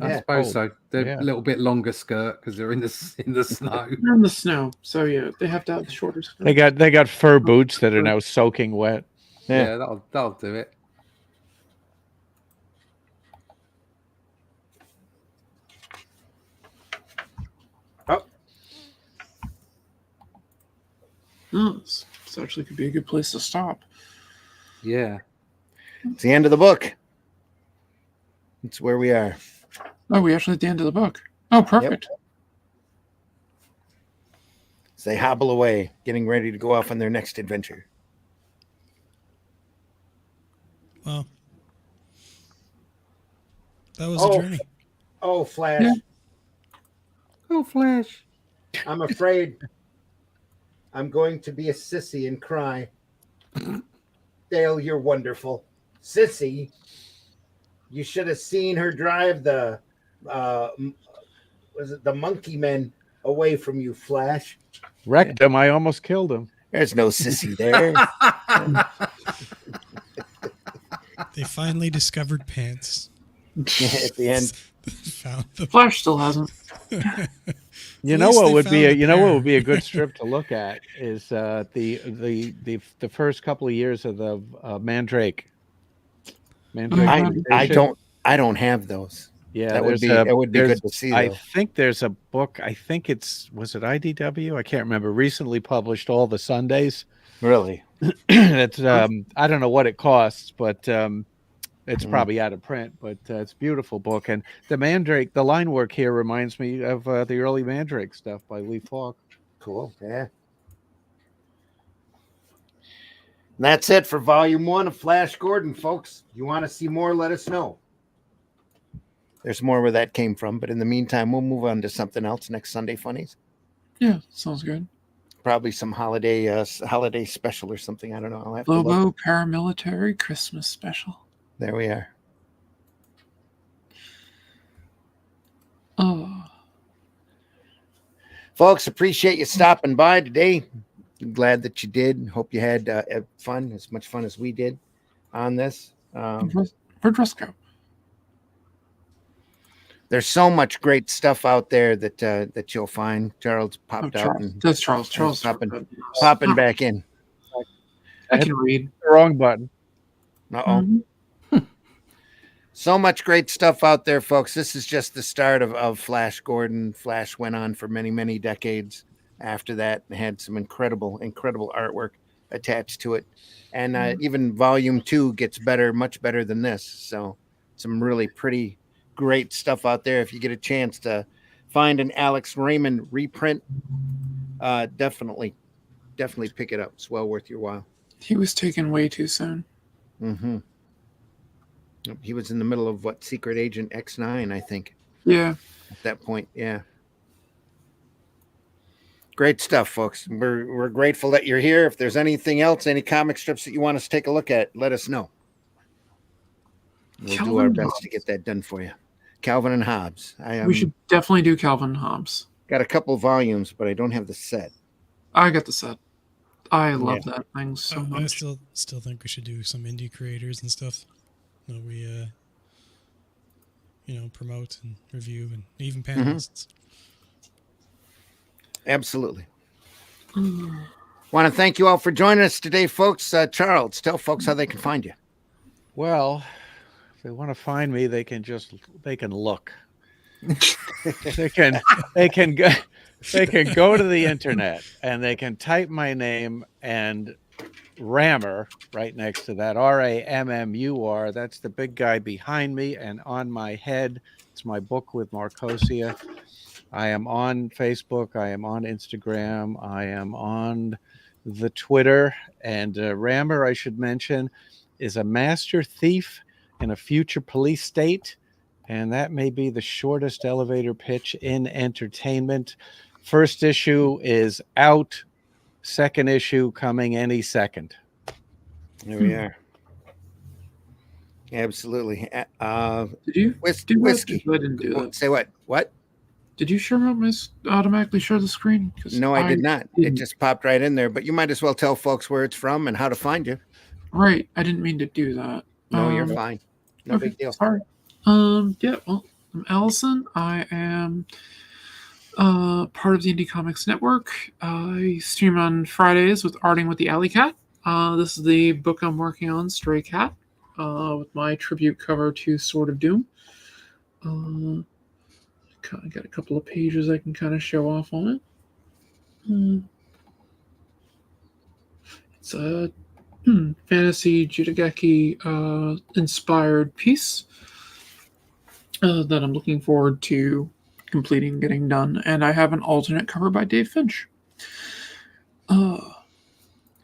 I suppose so. They're a little bit longer skirt because they're in the snow. They're in the snow, so yeah, they have to have the shorter skirt. They got fur boots that are now soaking wet. Yeah, that'll do it. Oh, this actually could be a good place to stop. Yeah. It's the end of the book. It's where we are. Oh, we actually at the end of the book. Oh, perfect. as they hobble away, getting ready to go off on their next adventure. Well, that was a journey. Oh, Flash. Yeah. Oh, Flash. I'm afraid I'm going to be a sissy and cry. Dale, you're wonderful. Sissy, you should have seen her drive the was it the monkey men away from you, Flash. Wrecked him. I almost killed him. There's no sissy there. They finally discovered pants. At the end. Found the Flash still hasn't. You At know least what they would be found a a you know what pair. would be a good strip to look at is the first couple of years of the Mandrake. I don't have those. Yeah, That would be good to see, I though. think there's a book. I think was it IDW? I can't remember. Recently published all the Sundays. Really? It's I don't know what it costs, but it's probably out of print. But it's a beautiful book, and the Mandrake, the line work here reminds me of the early Mandrake stuff by Lee Falk. Cool. Yeah. And that's it for Volume 1 of Flash Gordon, folks. You want to see more, let us know. There's more where that came from, but in the meantime, we'll move on to something else next Sunday, Funnies. Yeah, sounds good. Probably some holiday special or something. I don't know. I'll have to look. Lobo Paramilitary Christmas Special. There we are. Oh, Folks, appreciate you stopping by today. Glad that you did. Hope you had fun, as much fun as we did on this. where'd Russ go? There's so much great stuff out there that you'll find. Charles popped out. Charles. And That's Charles. Charles popping back in. I can read. The wrong button. Uh-oh. So much great stuff out there, folks. This is just the start of Flash Gordon. Flash went on for many, many decades after that and had some incredible artwork attached to it. And even Volume 2 gets better, much better than this. So some really pretty great stuff out there. If you get a chance to find an Alex Raymond reprint, definitely pick it up. It's well worth your while. He was taken way too soon. Mm-hmm. He was in the middle of Secret Agent X9, I think. Yeah. At that point, yeah. Great stuff, folks. We're grateful that you're here. If there's anything else, any comic strips that you want us to take a look at, let us know. We'll do our best to get that done for you. Calvin and Hobbes. We should definitely do Calvin and Hobbes. Got a couple volumes, but I don't have the set. I got the set. I love that thing so I much. still think we should do some indie creators and stuff that we promote and review, and even panelists. Absolutely. Want to thank you all for joining us today, folks. Charles, tell folks how they can find you. Well, if they want to find me, they can look. they can go to the internet and they can type my name and Rammer right next to that, Rammur. That's the big guy behind me and on my head. It's my book with Marcosia. I am on Facebook. I am on Instagram. I am on the Twitter. And Rammer, I should mention, is a master thief in a future police state. And that may be the shortest elevator pitch in entertainment. First issue is out. Second issue coming any second. There we are. Absolutely. Did you Whiskey. I didn't do that. Say what? What? Did you automatically share the screen? No, I did not. It didn't. just popped right in there. But you might as well tell folks where it's from and how to find you. Right. I didn't mean to do that. No, you're fine. No big deal. Sorry. Yeah, well, I'm Allison. I am part of the Indie Comics Network. I stream on Fridays with Arting with the Alley Cat. This is the book I'm working on, Stray Cat, with my tribute cover to Sword of Doom. I got a couple of pages I can kind of show off on it. It's a fantasy Jitageki inspired piece that I'm looking forward to completing, getting done. And I have an alternate cover by Dave Finch. You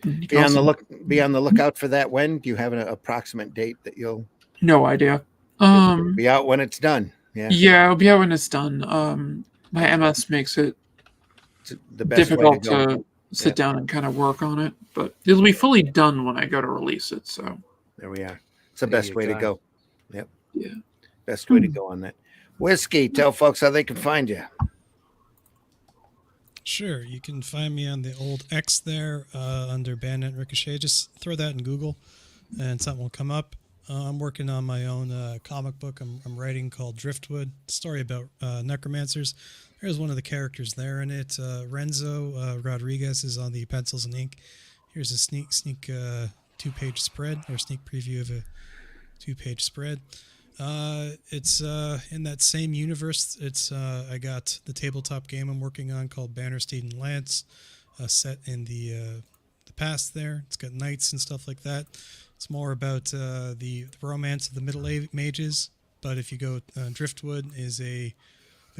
can Be on the also- Be on the lookout for that. When do you have an approximate date that you'll No idea. be out when it's done? Yeah, Yeah, it'll be out when it's done. My MS makes it it's the best way to difficult go. to sit Yep. down and kind of work on it, but it'll be fully done when I go to release it. So There we are. It's the There best you way to go. go. Yep. yeah. Best way to go on that. Whiskey, tell folks how they can find you. Sure, you can find me on the old X there under Bandit Ricochet. Just throw that in Google, and something will come up. I'm working on my own comic book. I'm writing called Driftwood, story about necromancers. There's one of the characters there in it. Renzo Rodriguez is on the pencils and ink. Here's a sneak 2-page spread, or sneak preview of a 2-page spread. It's in that same universe. It's I got the tabletop game I'm working on called Banner Steed and Lance, set in the past there. It's got knights and stuff like that. It's more about the romance of the Middle Ages. But if you go, Driftwood is the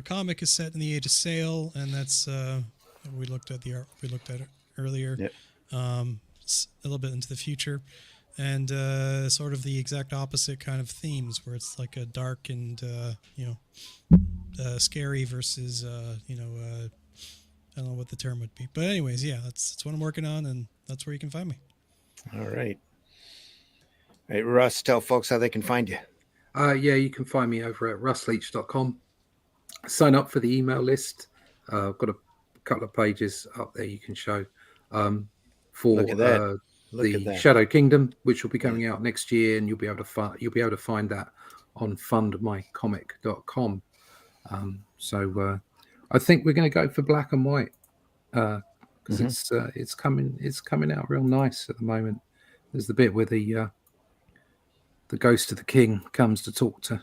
comic is set in the Age of Sail, and that's we looked at it earlier. Yep. A little bit into the future. And sort of the exact opposite kind of themes, where it's like a dark and scary versus I don't know what the term would be, but anyways, yeah, that's what I'm working on, and that's where you can find me. All right. All right, Russ, tell folks how they can find you. Yeah, you can find me over at russleach.com. Sign up for the email list. I've got a couple of pages up there you can show for Look at that. Look at the that. Shadow Kingdom, which will be coming out next year, and you'll be able to find that on fundmycomic.com. So I think we're going to go for black and white because it's coming out real nice at the moment. There's the bit where the ghost of the king comes to talk to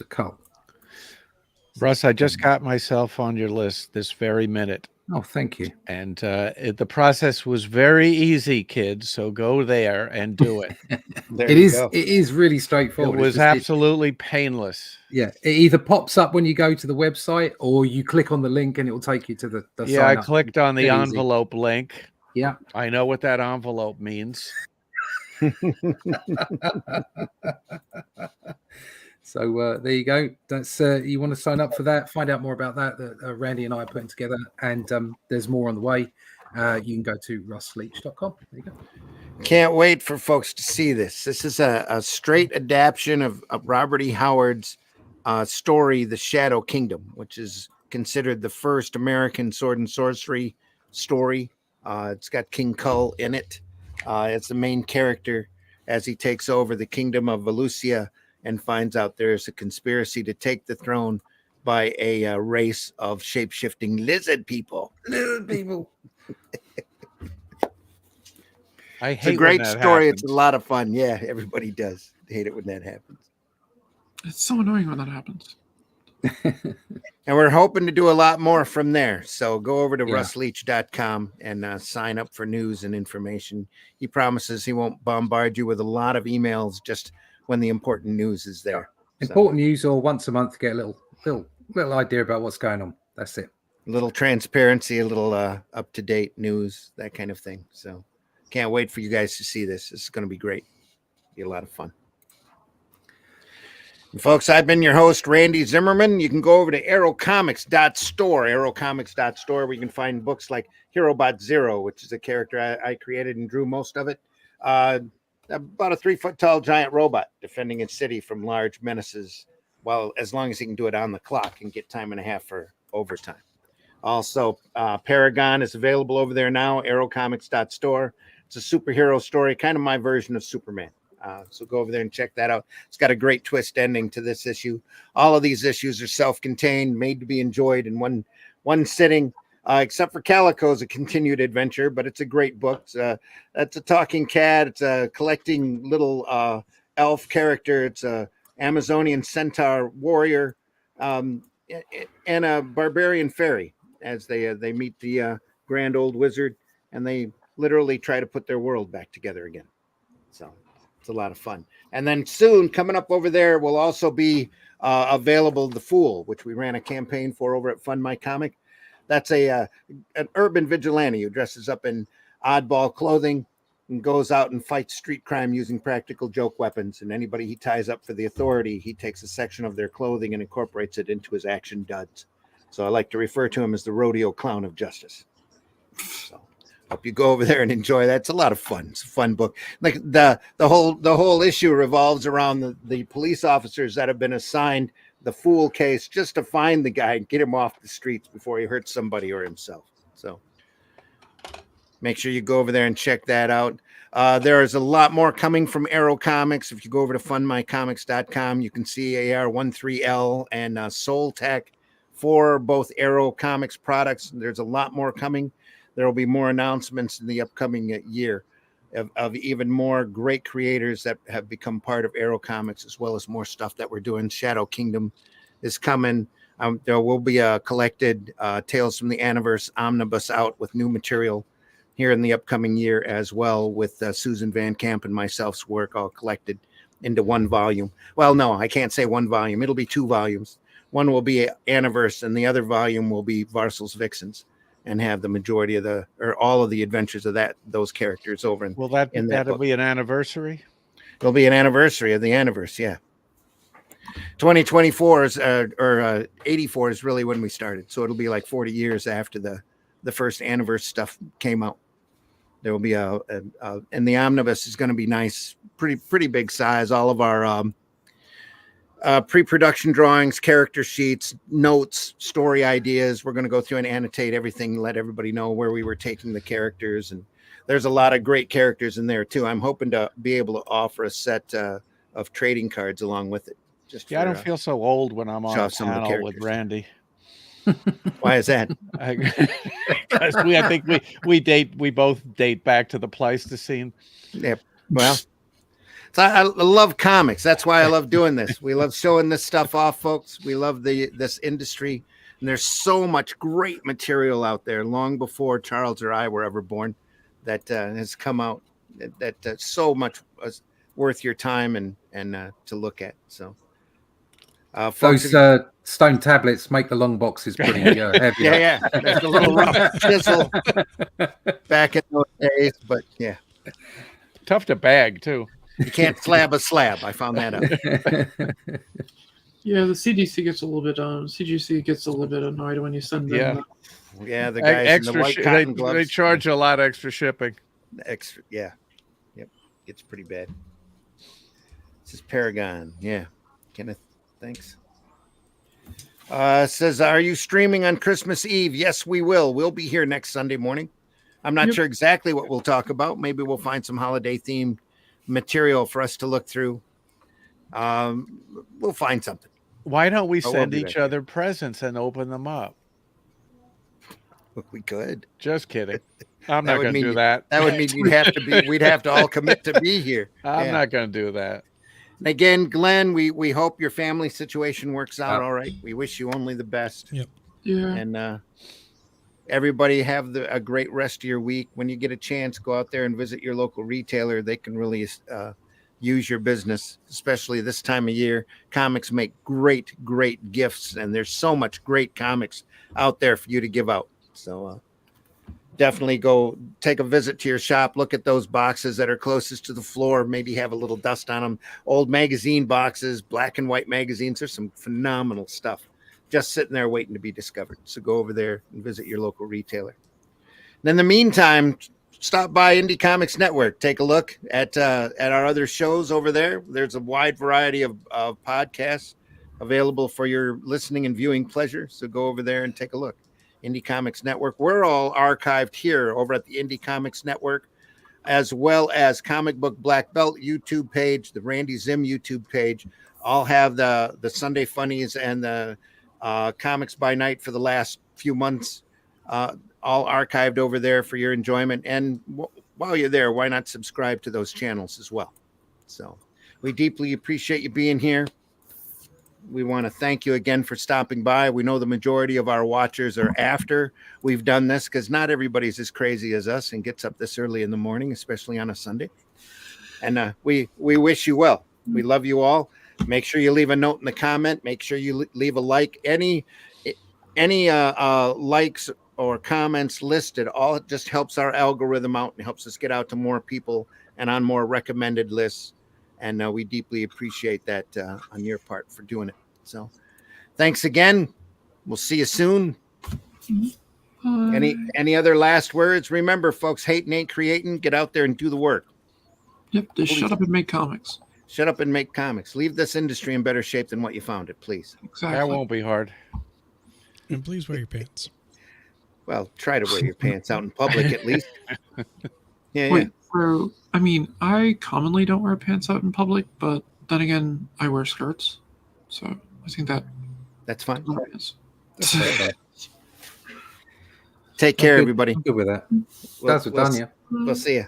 Cull. Russ, I just got myself on your list this very minute. Oh, thank you. And the process was very easy, kids. So go there and do it. There It you is. go. It is really It straightforward. was absolutely painless. Yeah, it either pops up when you go to the website, or you click on the link and it will take you to the Yeah, I sign up. clicked on the Very easy. envelope link. Yeah. I know what that envelope means. So there you go. That's you want to sign up for that, find out more about that Randy and I are putting together, and there's more on the way. You can go to russleach.com. There you go. Can't wait for folks to see this. This is a straight adaptation of Robert E. Howard's story, The Shadow Kingdom, which is considered the first American sword and sorcery story. It's got King Kull in it. It's the main character as he takes over the kingdom of Valusia and finds out there's a conspiracy to take the throne by a race of shape-shifting lizard people. Lizard people. I It's a hate great when that story. happens. It's a lot of fun. Yeah, everybody does hate it when that happens. It's so annoying when that happens. And we're hoping to do a lot more from there. So go over to Yeah. russleach.com and sign up for news and information. He promises he won't bombard you with a lot of emails just when the important news is there. Important news, or once a month, get a little idea about what's going on. That's it. A little transparency, a little up-to-date news, that kind of thing. So can't wait for you guys to see this. This is going to be great. Be a lot of fun. And folks, I've been your host, Randy Zimmerman. You can go over to aerocomics.store, aerocomics.store, where you can find books like HeroBot Zero, which is a character I created and drew most of it. About a 3-foot-tall giant robot defending its city from large menaces, as long as he can do it on the clock and get time and a half for overtime. Also, Paragon is available over there now, aerocomics.store. It's a superhero story, kind of my version of Superman. So go over there and check that out. It's got a great twist ending to this issue. All of these issues are self-contained, made to be enjoyed in one sitting, except for Calico's a continued adventure, but it's a great book. It's a talking cat. It's a collecting little elf character. It's a Amazonian centaur warrior and a barbarian fairy as they meet the grand old wizard, and they literally try to put their world back together again. So it's a lot of fun. And then soon, coming up over there, will also be available The Fool, which we ran a campaign for over at Fund My Comic. That's an urban vigilante who dresses up in oddball clothing and goes out and fights street crime using practical joke weapons. And anybody he ties up for the authority, he takes a section of their clothing and incorporates it into his action duds. So I like to refer to him as the rodeo clown of justice. So hope you go over there and enjoy that. It's a lot of fun. It's a fun book. Like the whole issue revolves around the police officers that have been assigned the fool case just to find the guy and get him off the streets before he hurts somebody or himself. So make sure you go over there and check that out. There is a lot more coming from Arrow Comics. If you go over to fundmycomics.com, you can see AR13L and Soul Tech for both Arrow Comics products. There's a lot more coming. There will be more announcements in the upcoming year of even more great creators that have become part of Arrow Comics, as well as more stuff that we're doing. Shadow Kingdom is coming. There will be a collected Tales from the Aniverse omnibus out with new material here in the upcoming year as well, with Susan Van Camp and myself's work all collected into one volume. Well, no, I can't say one volume. It'll be 2 volumes. One will be Aniverse, and the other volume will be Varsel's Vixens, and have the majority of all of the adventures of those characters over in. Will that'll be an anniversary? It'll be an anniversary of the Aniverse, yeah. 2024 is or 84 is really when we started, so it'll be like 40 years after the first Aniverse stuff came out. There will be and the omnibus is going to be nice, pretty big size. All of our pre-production drawings, character sheets, notes, story ideas. We're going to go through and annotate everything, let everybody know where we were taking the characters, and there's a lot of great characters in there too. I'm hoping to be able to offer a set of trading cards along with it. I don't feel so old when I'm on a panel with Randy. Why is that? Because I think we both date back to the Pleistocene. Yeah. Well, I love comics. That's why I love doing this. We love showing this stuff off, folks. We love this industry, and there's so much great material out there long before Charles or I were ever born that has come out that's so much worth your time and to look at. So those stone tablets make the long boxes pretty heavy. Yeah. There's a little rough chisel back in those days, but yeah. Tough to bag too. You can't slab a slab. I found that out. Yeah, the CGC gets a little bit annoyed when you send them. Yeah, the guys extra in the white cotton gloves. They charge a lot extra shipping. Extra, yeah. Yep. It's pretty bad. This is Paragon. Yeah. Kenneth, thanks. Says, are you streaming on Christmas Eve? Yes, we will. We'll be here next Sunday morning. I'm not sure exactly what we'll talk about. Maybe we'll find some holiday themed material for us to look through. We'll find something. Why don't we send each other presents and open them up? We could. Just kidding. I'm not going to do that. That would mean we'd have to all commit to be here. I'm not going to do that. And again, Glenn, we hope your family situation works out all right. We wish you only the best. Yep. Yeah. And everybody have a great rest of your week. When you get a chance, go out there and visit your local retailer. They can really use your business, especially this time of year. Comics make great gifts, and there's so much great comics out there for you to give out. So definitely go take a visit to your shop. Look at those boxes that are closest to the floor. Maybe have a little dust on them. Old magazine boxes, black and white magazines. There's some phenomenal stuff just sitting there waiting to be discovered. So go over there and visit your local retailer. And in the meantime, stop by Indie Comics Network. Take a look at our other shows over there. There's a wide variety of podcasts available for your listening and viewing pleasure. So go over there and take a look. Indie Comics Network. We're all archived here over at the Indie Comics Network, as well as Comic Book Black Belt YouTube page, the Randy Zim YouTube page. All have the Sunday Funnies and the Comics by Night for the last few months, all archived over there for your enjoyment. And while you're there, why not subscribe to those channels as well? So we deeply appreciate you being here. We want to thank you again for stopping by. We know the majority of our watchers are after we've done this, because not everybody's as crazy as us and gets up this early in the morning, especially on a Sunday. And we wish you well. We love you all. Make sure you leave a note in the comment. Make sure you leave a like. any likes or comments listed, all it just helps our algorithm out and helps us get out to more people and on more recommended lists. And we deeply appreciate that on your part for doing it. So thanks again. We'll see you soon. Any other last words? Remember, folks, hating ain't creating. Get out there and do the work. Yep, just shut up and make comics. Shut up and make comics. Leave this industry in better shape than what you found it, please. Exactly. That won't be hard. And please wear your pants. Well, try to wear your pants out in public at least. Yeah. Wait, bro. I mean, I commonly don't wear pants out in public, but then again, I wear skirts. So I think That's fine. is. Take care, everybody. I'm good with that. We'll- That's done, yeah. We'll see you.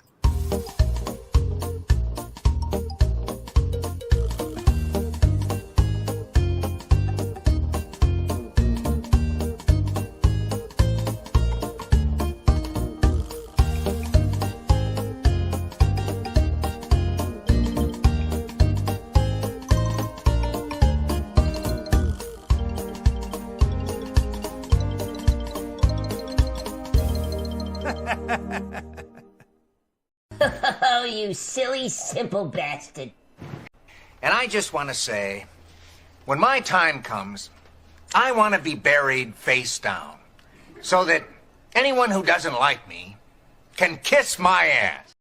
Oh, you silly, simple bastard. And I just want to say, when my time comes, I want to be buried face down so that anyone who doesn't like me can kiss my ass.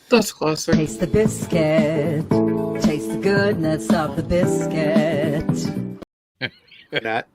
That's classic. Taste the biscuit. Taste the goodness of the biscuit. Not